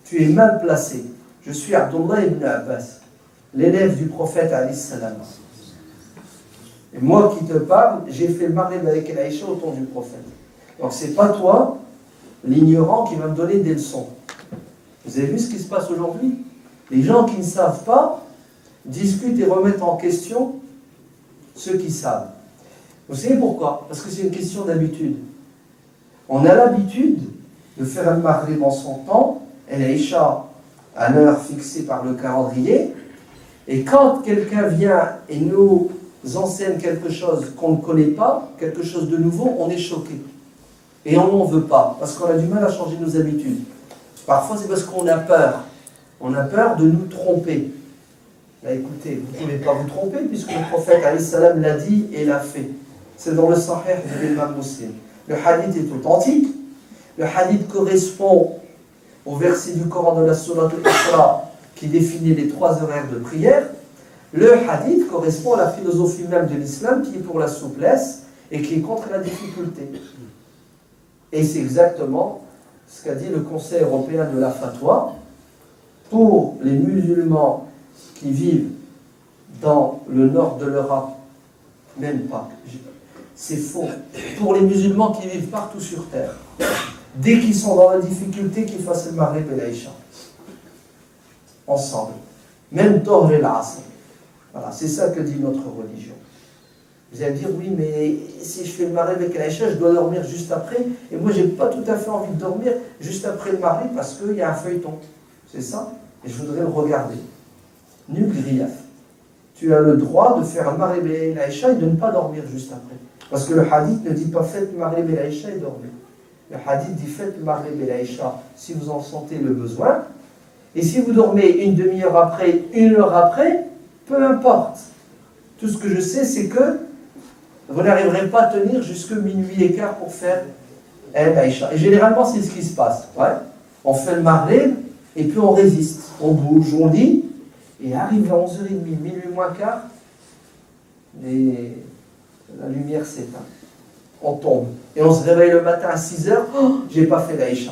tu es mal placé. Je suis Abdullah ibn Abbas, l'élève du prophète alayhi salam. Et moi qui te parle, j'ai fait le Maghrib avec Aïcha au temps du prophète. Donc c'est pas toi, l'ignorant, qui va me donner des leçons. Vous avez vu ce qui se passe aujourd'hui? Les gens qui ne savent pas discutent et remettent en question ceux qui savent. Vous savez pourquoi? Parce que c'est une question d'habitude. On a l'habitude de faire un Maghrib en son temps, et l'Aïcha à l'heure fixée par le calendrier, et quand quelqu'un vient et nous enseigne quelque chose qu'on ne connaît pas, quelque chose de nouveau, on est choqué. Et on n'en veut pas, parce qu'on a du mal à changer nos habitudes. Parfois, c'est parce qu'on a peur. On a peur de nous tromper. Là, écoutez, vous ne pouvez pas vous tromper, puisque le prophète alayhi salam l'a dit et l'a fait. C'est dans le Sahih de l'imam Muslim. Le hadith est authentique. Le hadith correspond au verset du Coran de la Sourate Al-Isra qui définit les 3 horaires de prière. Le hadith correspond à la philosophie même de l'islam qui est pour la souplesse et qui est contre la difficulté. Et c'est exactement ce qu'a dit le Conseil européen de la fatwa. Pour les musulmans qui vivent dans le nord de l'Europe, même pas, c'est faux. Pour les musulmans qui vivent partout sur terre, dès qu'ils sont dans la difficulté, qu'ils fassent le Maghrib et l'Aïcha. Ensemble. Même Tohr et l'Asr. Voilà, c'est ça que dit notre religion. Vous allez me dire, oui, mais si je fais le Maghrib avec l'Aïcha, je dois dormir juste après. Et moi, j'ai pas tout à fait envie de dormir juste après le Maghrib parce qu'il y a un feuilleton. C'est ça? Et je voudrais le regarder. Nul grief. Tu as le droit de faire le Maghrib et l'Aïcha et de ne pas dormir juste après. Parce que le hadith ne dit pas faites le Maghrib et l'Aïcha et dormez. Le hadith dit faites le Maghrib et l'Aïcha si vous en sentez le besoin. Et si vous dormez une demi-heure après, 1 heure après, peu importe. Tout ce que je sais, c'est que vous n'arriverez pas à tenir jusque minuit et quart pour faire l'Aïcha. Et généralement, c'est ce qui se passe. Ouais. On fait le Maghrib et puis on résiste. On bouge, on lit. Et arrive à 11h30, minuit moins quart, la lumière s'éteint. On tombe. Et on se réveille le matin à 6h, oh, j'ai pas fait l'Aïcha.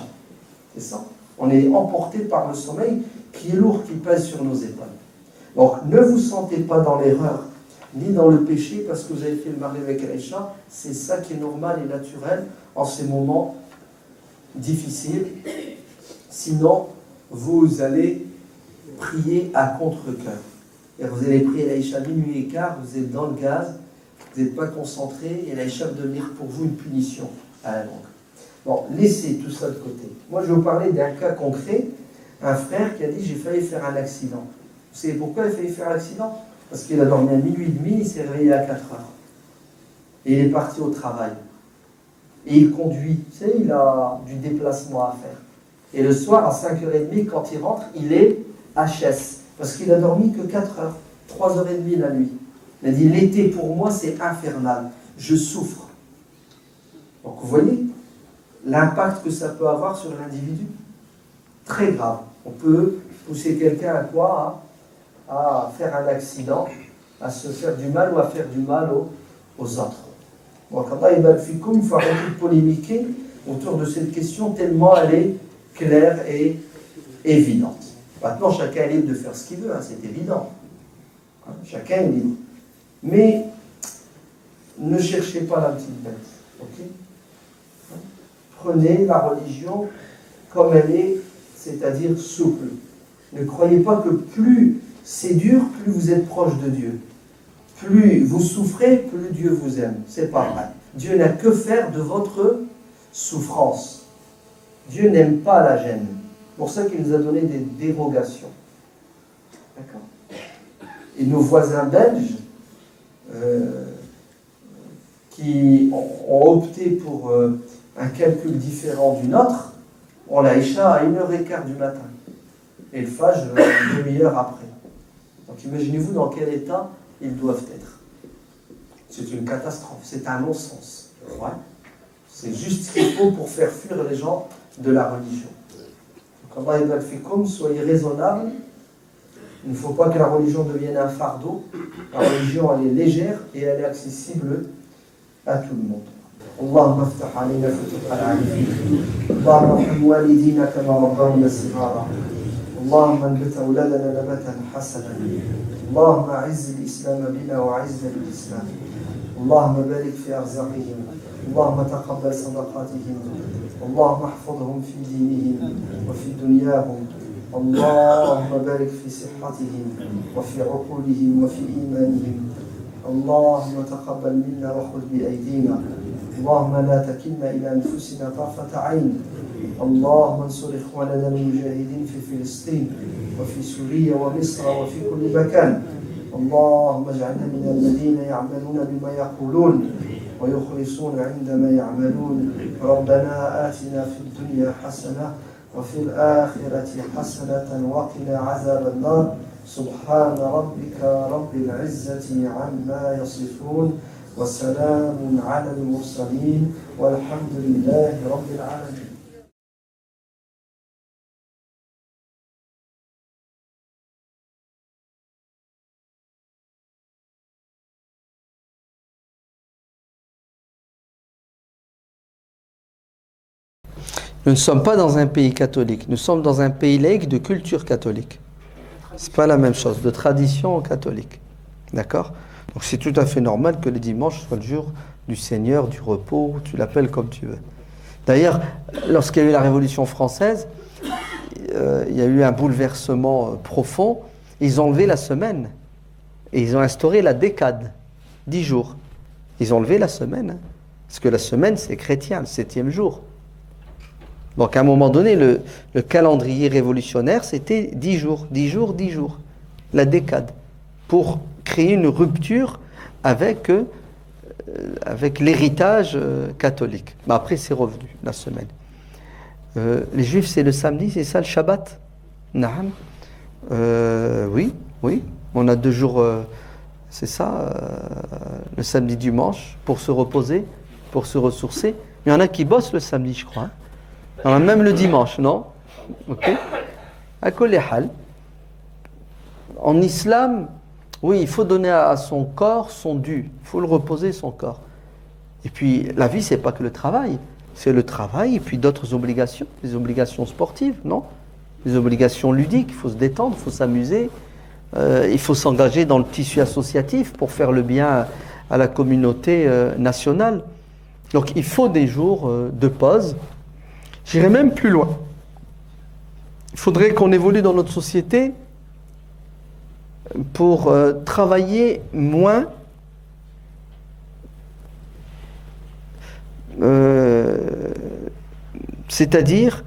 C'est ça. On est emporté par le sommeil qui est lourd, qui pèse sur nos épaules. Donc ne vous sentez pas dans l'erreur, ni dans le péché, parce que vous avez fait le Maghrib avec l'Aïcha. C'est ça qui est normal et naturel en ces moments difficiles. Sinon, vous allez prier à contre-cœur. Et vous allez prier l'Aïcha minuit et quart, vous êtes dans le gaz, vous n'êtes pas concentré, et l'Aïcha va devenir pour vous une punition à la longue. Bon, laissez tout ça de côté. Moi, je vais vous parler d'un cas concret. Un frère qui a dit, j'ai failli faire un accident. Vous savez pourquoi il a failli faire l'accident? Parce qu'il a dormi à minuit et demi, il s'est réveillé à 4h. Et il est parti au travail. Et il conduit. Vous savez, il a du déplacement à faire. Et le soir, à 5h30, quand il rentre, il est HS. Parce qu'il a dormi que 4 heures. 3h30 la nuit. Il a dit, l'été pour moi, c'est infernal. Je souffre. Donc vous voyez l'impact que ça peut avoir sur l'individu. Très grave. On peut pousser quelqu'un à quoi? À faire un accident, à se faire du mal ou à faire du mal aux autres. Donc, il faut arrêter de polémiquer autour de cette question tellement elle est claire et évidente. Maintenant, chacun est libre de faire ce qu'il veut, hein, c'est évident. Hein, chacun est libre. Mais ne cherchez pas la petite bête. Okay? Prenez la religion comme elle est, c'est-à-dire souple. Ne croyez pas que plus c'est dur, plus vous êtes proche de Dieu. Plus vous souffrez, plus Dieu vous aime. C'est pas vrai. Dieu n'a que faire de votre souffrance. Dieu n'aime pas la gêne. C'est pour ça qu'il nous a donné des dérogations. D'accord? Et nos voisins belges, qui ont opté pour un calcul différent du nôtre, on l'Aïcha à 1h15 du matin. Et le Fajr une demi-heure après. Donc imaginez-vous dans quel état ils doivent être. C'est une catastrophe, c'est un non-sens. Ouais. C'est juste ce qu'il faut pour faire fuir les gens de la religion. Donc Allah ibn al-Fikum, soyez raisonnables Il ne faut pas que la religion devienne un fardeau. La religion, elle est légère et elle est accessible à tout le monde. اللهم افتح علينا فتوح العارفين اللهم ارحم والدينا كما ربونا صغارا اللهم انبت اولادنا نباتا حسنا اللهم اعز الاسلام بنا واعز بالاسلام اللهم بارك في ارزاقهم اللهم تقبل صدقاتهم اللهم احفظهم في دينهم وفي دنياهم اللهم بارك في صحتهم وفي عقولهم وفي ايمانهم اللهم تقبل منا وخذ بايدينا اللهم لا تكلنا إلى أنفسنا طرفة عين اللهم انصر إخواننا المجاهدين في فلسطين وفي سوريا ومصر وفي كل مكان اللهم اجعلنا من الذين يعملون بما يقولون ويخلصون عندما يعملون ربنا آتنا في الدنيا حسنة وفي الآخرة حسنة وقنا عذاب النار سبحان ربك رب العزة عما يصفون وسلام على المرسلين والحمد لله رب العالمين. Nous ne sommes pas dans un pays catholique, nous sommes dans un pays laïque de culture catholique. C'est pas la même chose, de tradition catholique. D'accord ? Donc c'est tout à fait normal que le dimanche soit le jour du Seigneur, du repos, tu l'appelles comme tu veux. D'ailleurs, lorsqu'il y a eu la Révolution française, il y a eu un bouleversement profond. Ils ont enlevé la semaine et ils ont instauré la décade, 10 jours. Ils ont enlevé la semaine, hein, parce que la semaine c'est chrétien, le 7e jour. Donc à un moment donné, le calendrier révolutionnaire c'était 10 jours, 10 jours, 10 jours, la décade, pour créer une rupture avec l'héritage catholique. Mais après, c'est revenu, la semaine. Les Juifs, c'est le samedi, c'est ça, le Shabbat? Naam. Oui, on a 2 jours, c'est ça, le samedi, dimanche, pour se reposer, pour se ressourcer. Il y en a qui bossent le samedi, je crois. Hein. Il y en a même le dimanche, non? Ok. À Kolehal. En islam, oui, il faut donner à son corps son dû. Il faut le reposer, son corps. Et puis, la vie, c'est pas que le travail. C'est le travail et puis d'autres obligations. Les obligations sportives, non? Les obligations ludiques. Il faut se détendre, il faut s'amuser. Il faut s'engager dans le tissu associatif pour faire le bien à la communauté nationale. Donc, il faut des jours de pause. J'irai même plus loin. Il faudrait qu'on évolue dans notre société pour travailler moins, c'est-à-dire,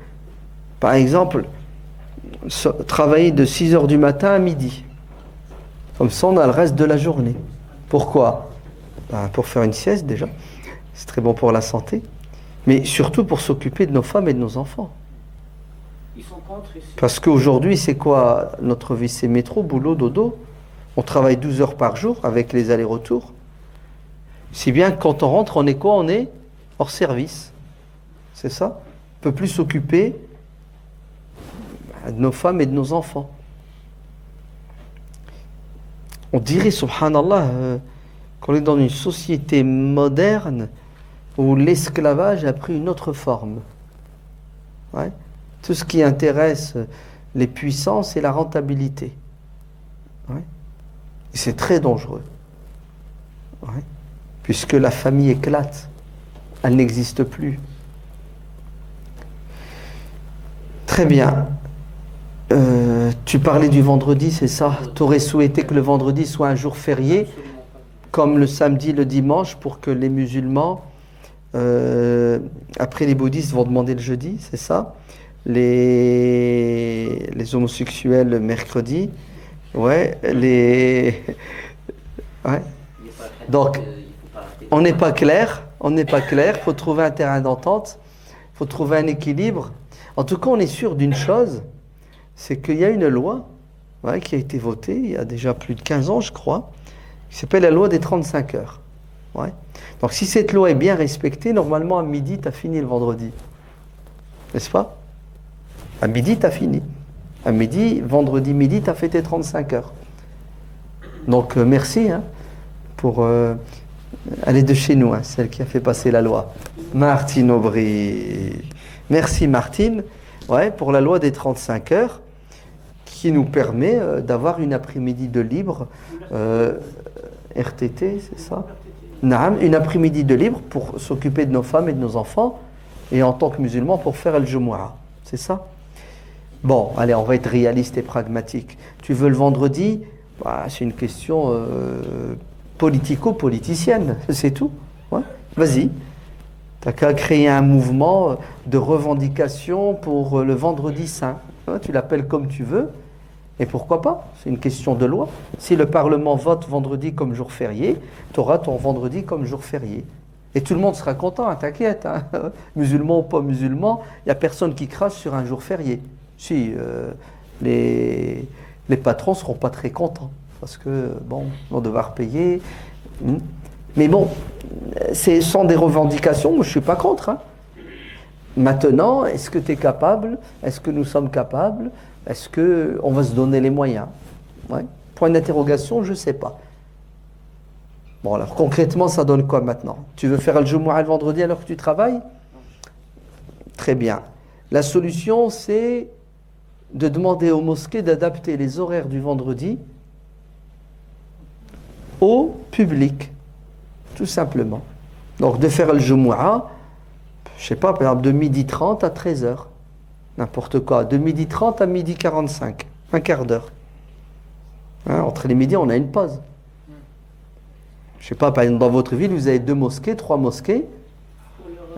par exemple, travailler de 6h du matin à midi. Comme ça, on a le reste de la journée. Pourquoi? Pour faire une sieste déjà, c'est très bon pour la santé, mais surtout pour s'occuper de nos femmes et de nos enfants. Parce qu'aujourd'hui, c'est quoi notre vie? C'est métro, boulot, dodo. On travaille 12 heures par jour avec les allers-retours. Si bien que quand on rentre, on est quoi? On est hors service. C'est ça? On ne peut plus s'occuper de nos femmes et de nos enfants. On dirait, subhanallah, qu'on est dans une société moderne où l'esclavage a pris une autre forme. Ouais. Tout ce qui intéresse les puissants, c'est la rentabilité. Ouais. Et c'est très dangereux. Ouais. Puisque la famille éclate. Elle n'existe plus. Très bien. Tu parlais du vendredi, c'est ça? Tu aurais souhaité que le vendredi soit un jour férié, comme le samedi, le dimanche, pour que les musulmans, après les bouddhistes vont demander le jeudi, c'est ça? Les homosexuels le mercredi, ouais, ouais. Donc, on n'est pas clair, il faut trouver un terrain d'entente, il faut trouver un équilibre. En tout cas, on est sûr d'une chose, c'est qu'il y a une loi, ouais, qui a été votée il y a déjà plus de 15 ans, je crois, qui s'appelle la loi des 35 heures. Ouais. Donc, si cette loi est bien respectée, normalement, à midi, tu as fini le vendredi. N'est-ce pas? À midi, tu as fini. À midi, vendredi midi, tu as fait tes 35 heures. Donc merci pour... elle est de chez nous, celle qui a fait passer la loi. Martine Aubry. Merci Martine, pour la loi des 35 heures qui nous permet d'avoir une après-midi de libre. RTT, c'est ça? Naam, une après-midi de libre pour s'occuper de nos femmes et de nos enfants et en tant que musulmans pour faire le Jumu'ah. C'est ça? Bon, allez, on va être réaliste et pragmatique. Tu veux le vendredi? C'est une question politico-politicienne, c'est tout. Vas-y. Tu n'as qu'à créer un mouvement de revendication pour le vendredi saint. Tu l'appelles comme tu veux. Et pourquoi pas? C'est une question de loi. Si le Parlement vote vendredi comme jour férié, tu auras ton vendredi comme jour férié. Et tout le monde sera content, t'inquiète. Musulman ou pas musulman, il n'y a personne qui crache sur un jour férié. Si, les patrons ne seront pas très contents. Parce que, bon, ils vont devoir payer. Mais bon, ce sont des revendications, moi je ne suis pas contre. Maintenant, est-ce que tu es capable? Est-ce que nous sommes capables? Est-ce qu'on va se donner les moyens? Point d'interrogation, je ne sais pas. Bon, alors concrètement, ça donne quoi maintenant? Tu veux faire le Jumu'ah le vendredi alors que tu travailles? Très bien. La solution, c'est de demander aux mosquées d'adapter les horaires du vendredi au public, tout simplement. Donc de faire le Jumu'ah, je ne sais pas, par exemple de 12h30 à 13h. N'importe quoi, de 12h30 à 12h45, un quart d'heure. Entre les midis, on a une pause. Je ne sais pas, par exemple, dans votre ville, vous avez 2 mosquées, 3 mosquées.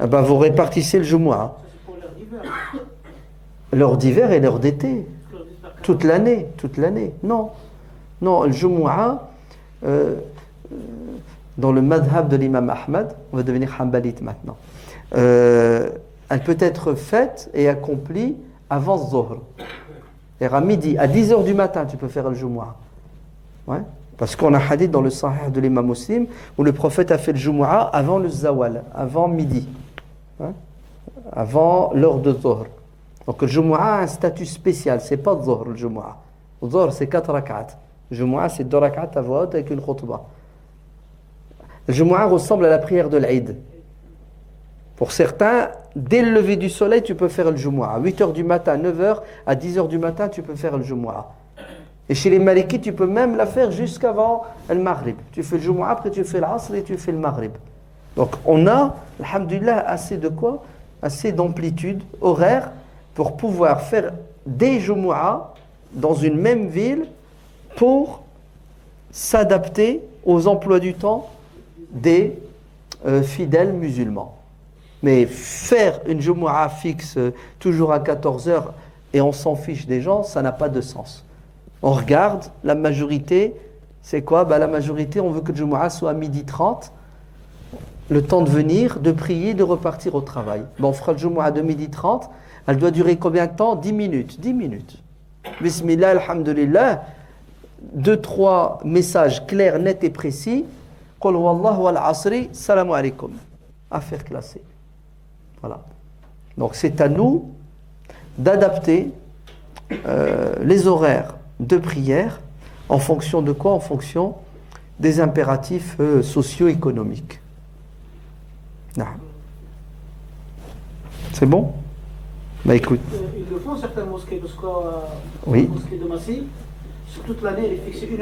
Vous répartissez le Jumu'ah. L'heure d'hiver et l'heure d'été. Toute l'année. Non, le Jumu'ah, dans le madhab de l'imam Ahmad, on va devenir hanbalite maintenant. Elle peut être faite et accomplie avant Zohr. Et à midi, à 10h du matin, tu peux faire le Jumu'ah. Parce qu'on a un hadith dans le Sahih de l'imam Muslim où le prophète a fait le Jumu'ah avant le Zawal, avant midi. Avant l'heure de Zohr. Donc le Jumu'ah a un statut spécial, c'est pas Zohr le Jumu'ah. Zohr c'est 4 rak'at. Le Jumu'ah c'est 2 rak'at à voix haute avec une khutbah. Le Jumu'ah ressemble à la prière de l'Aïd. Pour certains, dès le lever du soleil, tu peux faire le Jumu'ah. À 8h du matin, 9h, à 10h du matin, tu peux faire le Jumu'ah. Et chez les Malikites, tu peux même la faire jusqu'avant le Maghrib. Tu fais le Jumu'ah, après tu fais l'Asr et tu fais le Maghrib. Donc on a, alhamdoulilah, assez de quoi? Assez d'amplitude horaire pour pouvoir faire des Jumu'ah dans une même ville pour s'adapter aux emplois du temps des fidèles musulmans. Mais faire une Jumu'ah fixe toujours à 14h et on s'en fiche des gens, ça n'a pas de sens. On regarde, la majorité, c'est quoi? La majorité, on veut que le Jumu'ah soit à 12h30, le temps de venir, de prier, de repartir au travail. On fera le Jumu'ah de 12h30, elle doit durer combien de temps? 10 minutes. 10 minutes. Bismillah, alhamdulillah, 2-3 messages clairs, nets et précis. Qul huwallahu wal asri, salam alaikum. Affaire classée. Voilà. Donc c'est à nous d'adapter les horaires de prière en fonction de quoi? En fonction des impératifs socio-économiques. C'est bon? Écoute. Ils le font certaines mosquées, parce que oui. La mosquée de Massy, sur toute l'année, elle est fixée 13h30.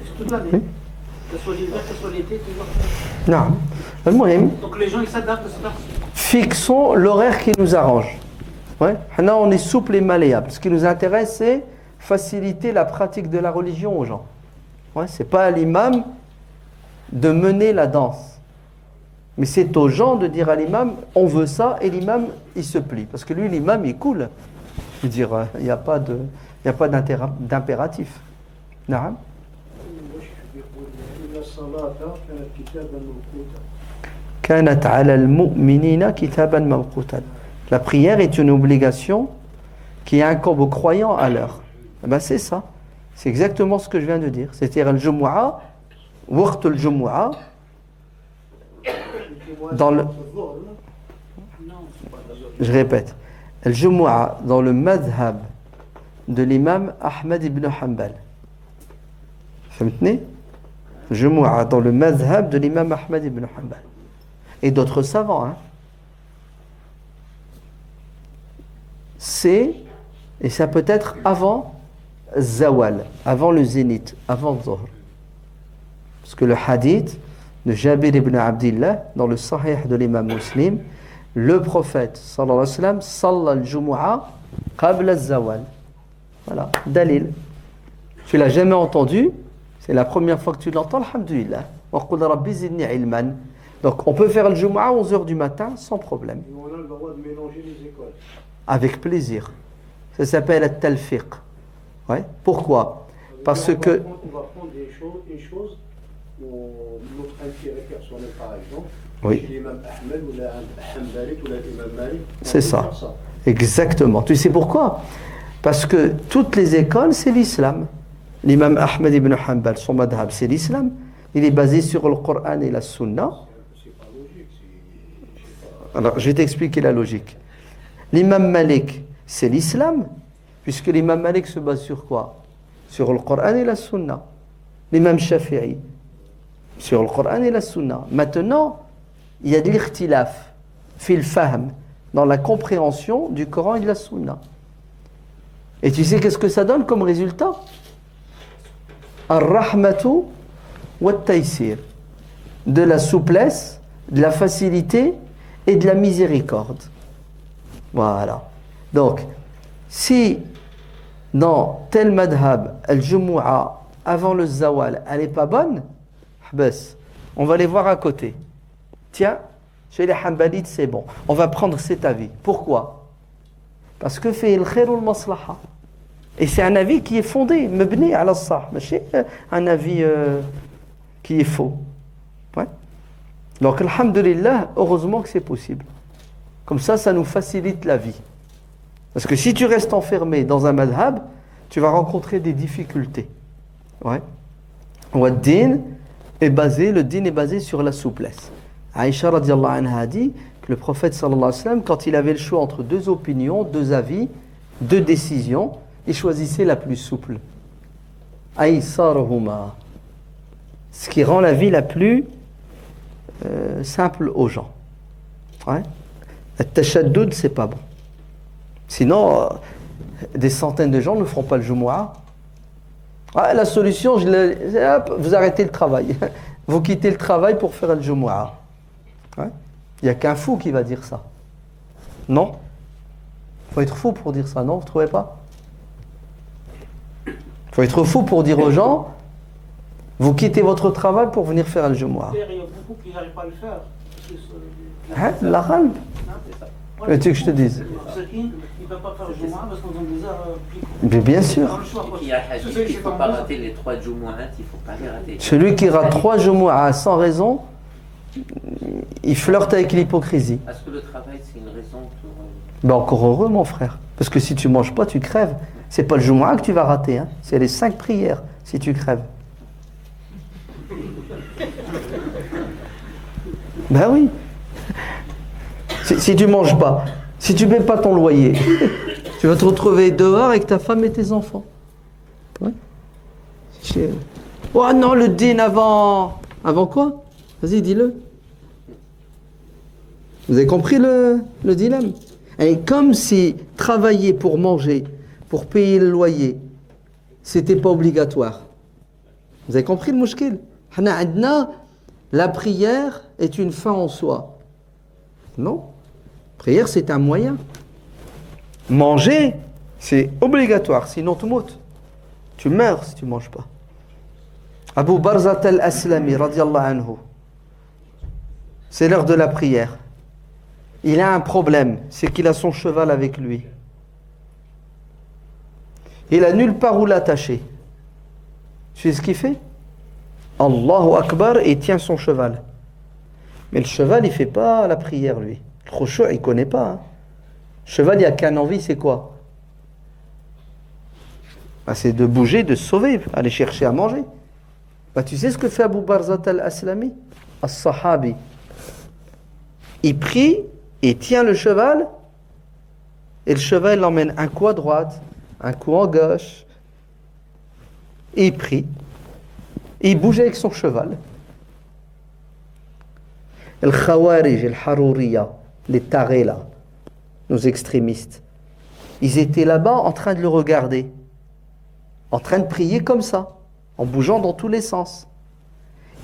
Sur toute l'année. Oui. Que ce soit l'hiver, que ce soit l'été, toujours. Non. Donc les gens ils s'adaptent à ça. Fixons l'horaire qui nous arrange. Là, on est souple et malléable. Ce qui nous intéresse, c'est faciliter la pratique de la religion aux gens. C'est pas à l'imam de mener la danse. Mais c'est aux gens de dire à l'imam, on veut ça, et l'imam, il se plie. Parce que lui, l'imam, il est cool. Je veux dire, il n'y a pas d'impératif. Naam. كانت على المؤمنين كتابا موقوتا. La prière est une obligation qui incombe aux croyants à l'heure. C'est ça. C'est exactement ce que je viens de dire. C'est-à-dire le Jumu'ah, waqt le Jumu'ah, dans le... Je répète. Al-Jumu'a dans le madhab de l'imam Ahmed ibn Hanbal. Fahmtni? Jumu'a dans le madhab de l'imam Ahmed ibn Hanbal. Et d'autres savants. Hein. C'est, et ça peut être avant Zawal, avant le zénith, avant Zohr. Parce que le hadith de Jabir ibn Abdillah, dans le Sahih de l'imam Muslim, le prophète, sallallahu alayhi wa sallam, salla al-Jumu'a qabla al-Zawal. Voilà, dalil. Tu l'as jamais entendu, c'est la première fois que tu l'entends, alhamdulillah. Wa qul rabbi zidni ilman. Donc on peut faire le Jumu'a à 11h du matin sans problème. Et on a le droit de mélanger les écoles. Avec plaisir. Ça s'appelle at-talfiq. Ouais. Pourquoi? Parce que On va prendre une chose où notre intérêt personnel, par exemple, oui. chez l'imam Ahmed ou l'Hanbali ou l'imam Malik. C'est ça. Exactement. Tu sais pourquoi? Parce que toutes les écoles, c'est l'islam. L'imam Ahmed ibn Hanbal, son madhab, c'est l'islam. Il est basé sur le Coran et la Sunna. C'est pas logique. Alors, je vais t'expliquer la logique. L'imam Malik, c'est l'islam, puisque l'imam Malik se base sur quoi? Sur le Coran et la Sunna. L'imam Shafi'i, sur le Coran et la Sunna. Maintenant, il y a de l'ikhtilaf, fil fahm, dans la compréhension du Coran et de la Sunna. Et tu sais qu'est-ce que ça donne comme résultat? Ar-rahmatu wa taysir. De la souplesse, de la facilité et de la miséricorde. Voilà. Donc, si dans tel madhab, al-Jumu'a, avant le Zawal, elle n'est pas bonne, on va les voir à côté. Tiens, chez les Hanbalites, c'est bon. On va prendre cet avis. Pourquoi? Parce que fait le khair ou le maslaha. Et c'est un avis qui est fondé, mebni ala sah, un avis qui est faux. Ouais. Donc, alhamdulillah, heureusement que c'est possible. Comme ça nous facilite la vie. Parce que si tu restes enfermé dans un madhab, tu vas rencontrer des difficultés. Ouais. Le din est basé sur la souplesse. Aïcha radiallahu anha a dit que le prophète sallallahu alayhi wa sallam, quand il avait le choix entre deux opinions, deux avis, deux décisions, il choisissait la plus souple. Aïsarhuma. Ce qui rend la vie la plus simple aux gens. Ouais. Le tashaddoud, c'est pas bon. Sinon, des centaines de gens ne feront pas le Jumu'a. Ah, la solution, vous arrêtez le travail. Vous quittez le travail pour faire le Jumu'a. Ouais. Il n'y a qu'un fou qui va dire ça. Non? Il faut être fou pour dire ça, non? Vous ne trouvez pas? Il faut être fou pour dire aux gens, vous quittez votre travail pour venir faire le Jumu'a. Il y a beaucoup qui n'arrivent pas à le faire. Hein? La ralbe? Tu veux que je te dise? Il ne peut pas faire le Jumu'a parce qu'on a des heures. Mais bien sûr. Il y a un hadith, il ne faut pas rater les 3 Jumu'at, il ne faut pas les rater. Celui qui rate 3 Jumu'at sans raison, il flirte avec l'hypocrisie. Est-ce que le travail, c'est une raison pour... Ben encore heureux, mon frère. Parce que si tu ne manges pas, tu crèves. C'est pas le Jumu'at que tu vas rater. Hein. C'est les 5 prières si tu crèves. Ben oui. Si tu ne manges pas, si tu ne paies pas ton loyer, tu vas te retrouver dehors avec ta femme et tes enfants. Ouais. Oh non, le din avant... Avant quoi? Vas-y, dis-le. Vous avez compris le dilemme? Et comme si travailler pour manger, pour payer le loyer, c'était pas obligatoire. Vous avez compris le mouchkil? La prière est une fin en soi. Non. Prière, c'est un moyen. Manger, c'est obligatoire, sinon tu moutes. Tu meurs si tu ne manges pas. Abu Barzat al-Aslami, radiallahu anhu, c'est l'heure de la prière. Il a un problème, c'est qu'il a son cheval avec lui. Il a nulle part où l'attacher. Tu sais ce qu'il fait? Allahu Akbar, et il tient son cheval. Mais le cheval, il ne fait pas la prière, lui. Le khushu', il ne connaît pas. Hein. Le cheval, il n'y a qu'une envie, c'est quoi? Ben, c'est de bouger, de se sauver, aller chercher à manger. Ben, tu sais ce que fait Abu Barzat al-Aslami? As-Sahabi. Il prie et tient le cheval Et le cheval l'emmène un coup à droite, un coup en gauche. Et il prie. Et il bouge avec son cheval. Le Khawarij, le Harouriya, les tarés là, nos extrémistes, ils étaient là-bas en train de le regarder, en train de prier comme ça, en bougeant dans tous les sens.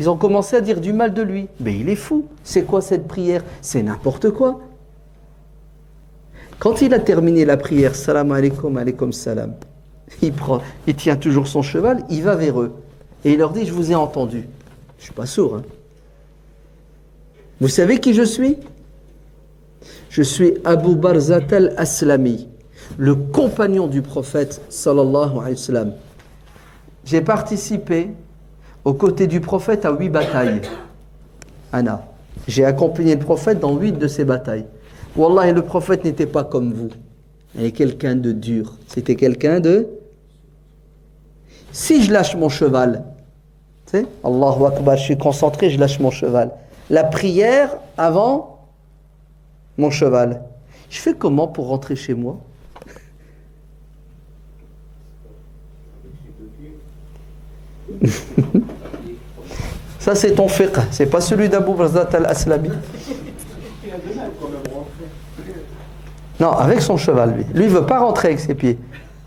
Ils ont commencé à dire du mal de lui. Mais il est fou, c'est quoi cette prière? C'est n'importe quoi. Quand il a terminé la prière, salam alaikum, alaikum salam, il tient toujours son cheval, il va vers eux. Et il leur dit, je vous ai entendu. Je ne suis pas sourd. Hein. Vous savez qui je suis? Je suis Abu Barzat al-Aslami, le compagnon du prophète sallallahu alayhi wa sallam. J'ai participé aux côtés du prophète à 8 batailles. Anna. J'ai accompagné le prophète dans 8 de ces batailles. Wallah, le prophète n'était pas comme vous. Il était quelqu'un de dur. C'était quelqu'un de... Si je lâche mon cheval, tu sais, Allahu Akbar, je suis concentré, je lâche mon cheval. La prière avant mon cheval. Je fais comment pour rentrer chez moi? Ça c'est ton fiqh, c'est pas celui d'Abu Barzat al-Aslami. Non, avec son cheval lui. Lui il veut pas rentrer avec ses pieds.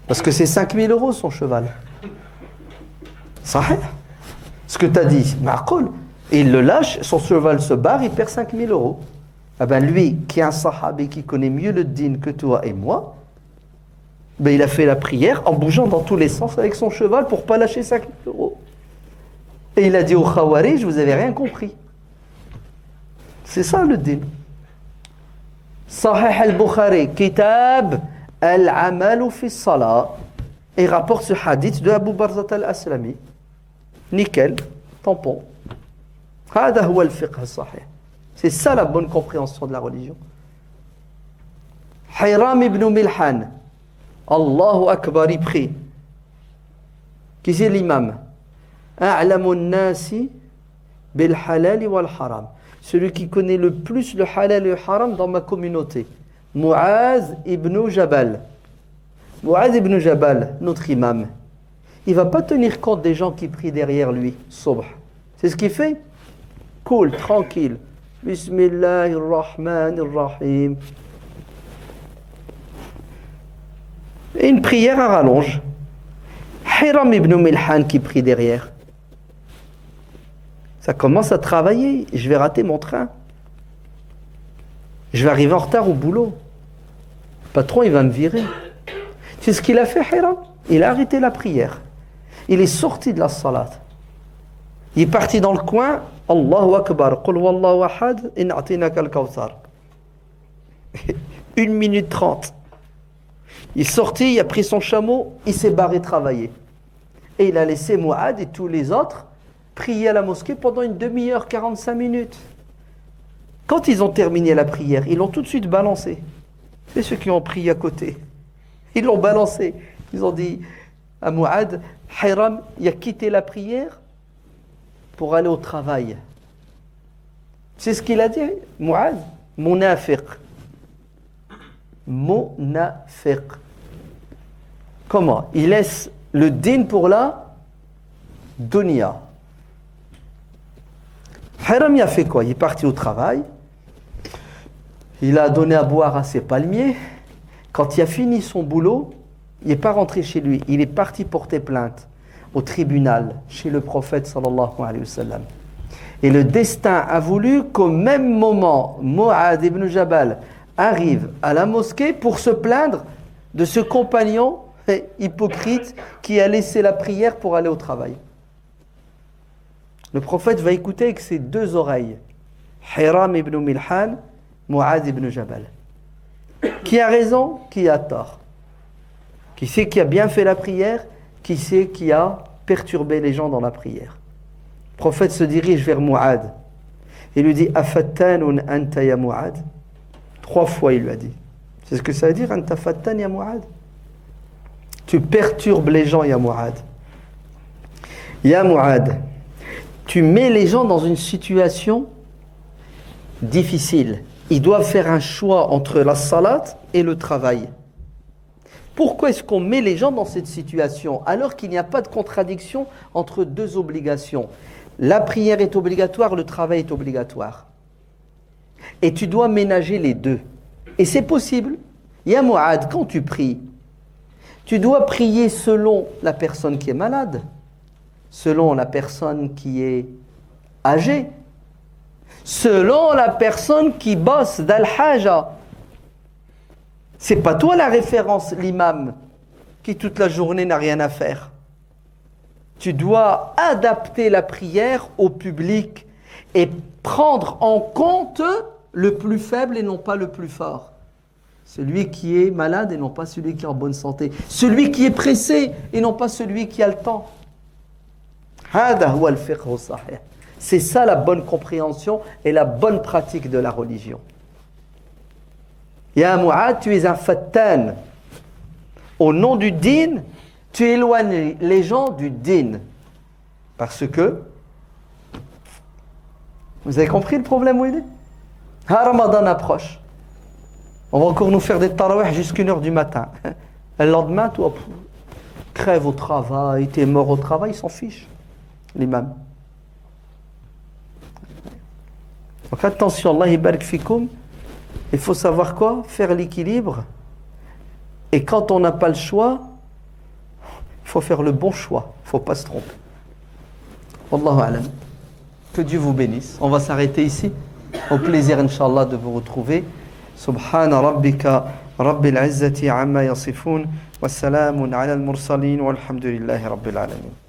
Parce que c'est 5000 € son cheval. Sahih. Ce que tu as dit, ma'qoul. Et il le lâche, son cheval se barre, il perd 5000 €. Ah ben lui, qui est un sahabi qui connaît mieux le din que toi et moi, ben il a fait la prière en bougeant dans tous les sens avec son cheval pour pas lâcher 5000 €. Et il a dit au Khawarij, vous avez rien compris. C'est ça le din. Sahih al-Bukhari, Kitab al-Amalu fi Salah. Et rapporte ce hadith de Abu Barzat al-Aslami. Nickel, tampon. هذا هو الفقه الصحيح. C'est ça la bonne compréhension de la religion. Hiram ibn Milhan, Allahu Akbar, il prie. Qui c'est l'imam? A'lamu an-nasi bil halal wal haram. Celui qui connaît le plus le halal et le haram dans ma communauté. Mu'az ibn Jabal. Mu'az ibn Jabal, notre imam. Il ne va pas tenir compte des gens qui prient derrière lui, subh. C'est ce qu'il fait? Cool, tranquille. Bismillahirrahmanirrahim. Et une prière à rallonge. Hiram ibn Milhan qui prie derrière. Ça commence à travailler. Je vais rater mon train. Je vais arriver en retard au boulot. Le patron, il va me virer. C'est ce qu'il a fait, Hiram. Il a arrêté la prière. Il est sorti de la salat. Il est parti dans le coin. Allahu Akbar. Qul wallahu ahad. In'atinaka al-kawthar. 1 minute 30. Il est sorti, il a pris son chameau, il s'est barré travailler. Et il a laissé Mu'ad et tous les autres prier à la mosquée pendant une demi-heure, 45 minutes. Quand ils ont terminé la prière, ils l'ont tout de suite balancé. C'est ceux qui ont prié à côté. Ils l'ont balancé. Ils ont dit à Mu'ad, Hiram, il a quitté la prière pour aller au travail. C'est ce qu'il a dit, Mu'ad? Munafiq. Munafiq. Comment? Il laisse le din pour la dunya. Hiram il a fait quoi? Il est parti au travail. Il a donné à boire à ses palmiers. Quand il a fini son boulot, il n'est pas rentré chez lui. Il est parti porter plainte au tribunal chez le prophète sallallahu alayhi wa sallam. Et le destin a voulu qu'au même moment, Mu'ad ibn Jabal arrive à la mosquée pour se plaindre de ce compagnon hypocrite qui a laissé la prière pour aller au travail. Le prophète va écouter avec ses 2 oreilles. Hiram ibn Milhan, Mu'ad ibn Jabal. Qui a raison, qui a tort? Qui c'est qui a bien fait la prière? Qui c'est qui a perturbé les gens dans la prière? Le prophète se dirige vers Mu'ad et lui dit Afattanun anta ya Mu'ad. 3 fois il lui a dit. C'est ce que ça veut dire, Anta fattan ya Mu'ad. Tu perturbes les gens, ya Mu'ad. Ya Mu'ad, tu mets les gens dans une situation difficile. Ils doivent faire un choix entre la salat et le travail. Pourquoi est-ce qu'on met les gens dans cette situation alors qu'il n'y a pas de contradiction entre deux obligations? La prière est obligatoire, le travail est obligatoire. Et tu dois ménager les deux. Et c'est possible. Ya Mu'ad, quand tu pries, tu dois prier selon la personne qui est malade, selon la personne qui est âgée, selon la personne qui bosse d'al-haja. C'est pas toi la référence, l'imam, qui toute la journée n'a rien à faire. Tu dois adapter la prière au public et prendre en compte le plus faible et non pas le plus fort. Celui qui est malade et non pas celui qui est en bonne santé. Celui qui est pressé et non pas celui qui a le temps. C'est ça la bonne compréhension et la bonne pratique de la religion. Ya Mu'ad, tu es un fattan. Au nom du din, tu éloignes les gens du din. Parce que, vous avez compris le problème où il est? Ramadan approche. On va encore nous faire des tarawih jusqu'à 1h du matin. Le lendemain, toi, crève au travail, t'es mort au travail, il s'en fiche, l'imam. Donc attention, Allah barik fikoum. Il faut savoir quoi? Faire l'équilibre. Et quand on n'a pas le choix, il faut faire le bon choix. Il ne faut pas se tromper. Wallahu alam. Que Dieu vous bénisse. On va s'arrêter ici. Au plaisir, Inch'Allah, de vous retrouver. Subhana rabbika rabbil izzati amma yasifun. Wa salamun ala al-mursalin. Walhamdulillahi rabbil alamin.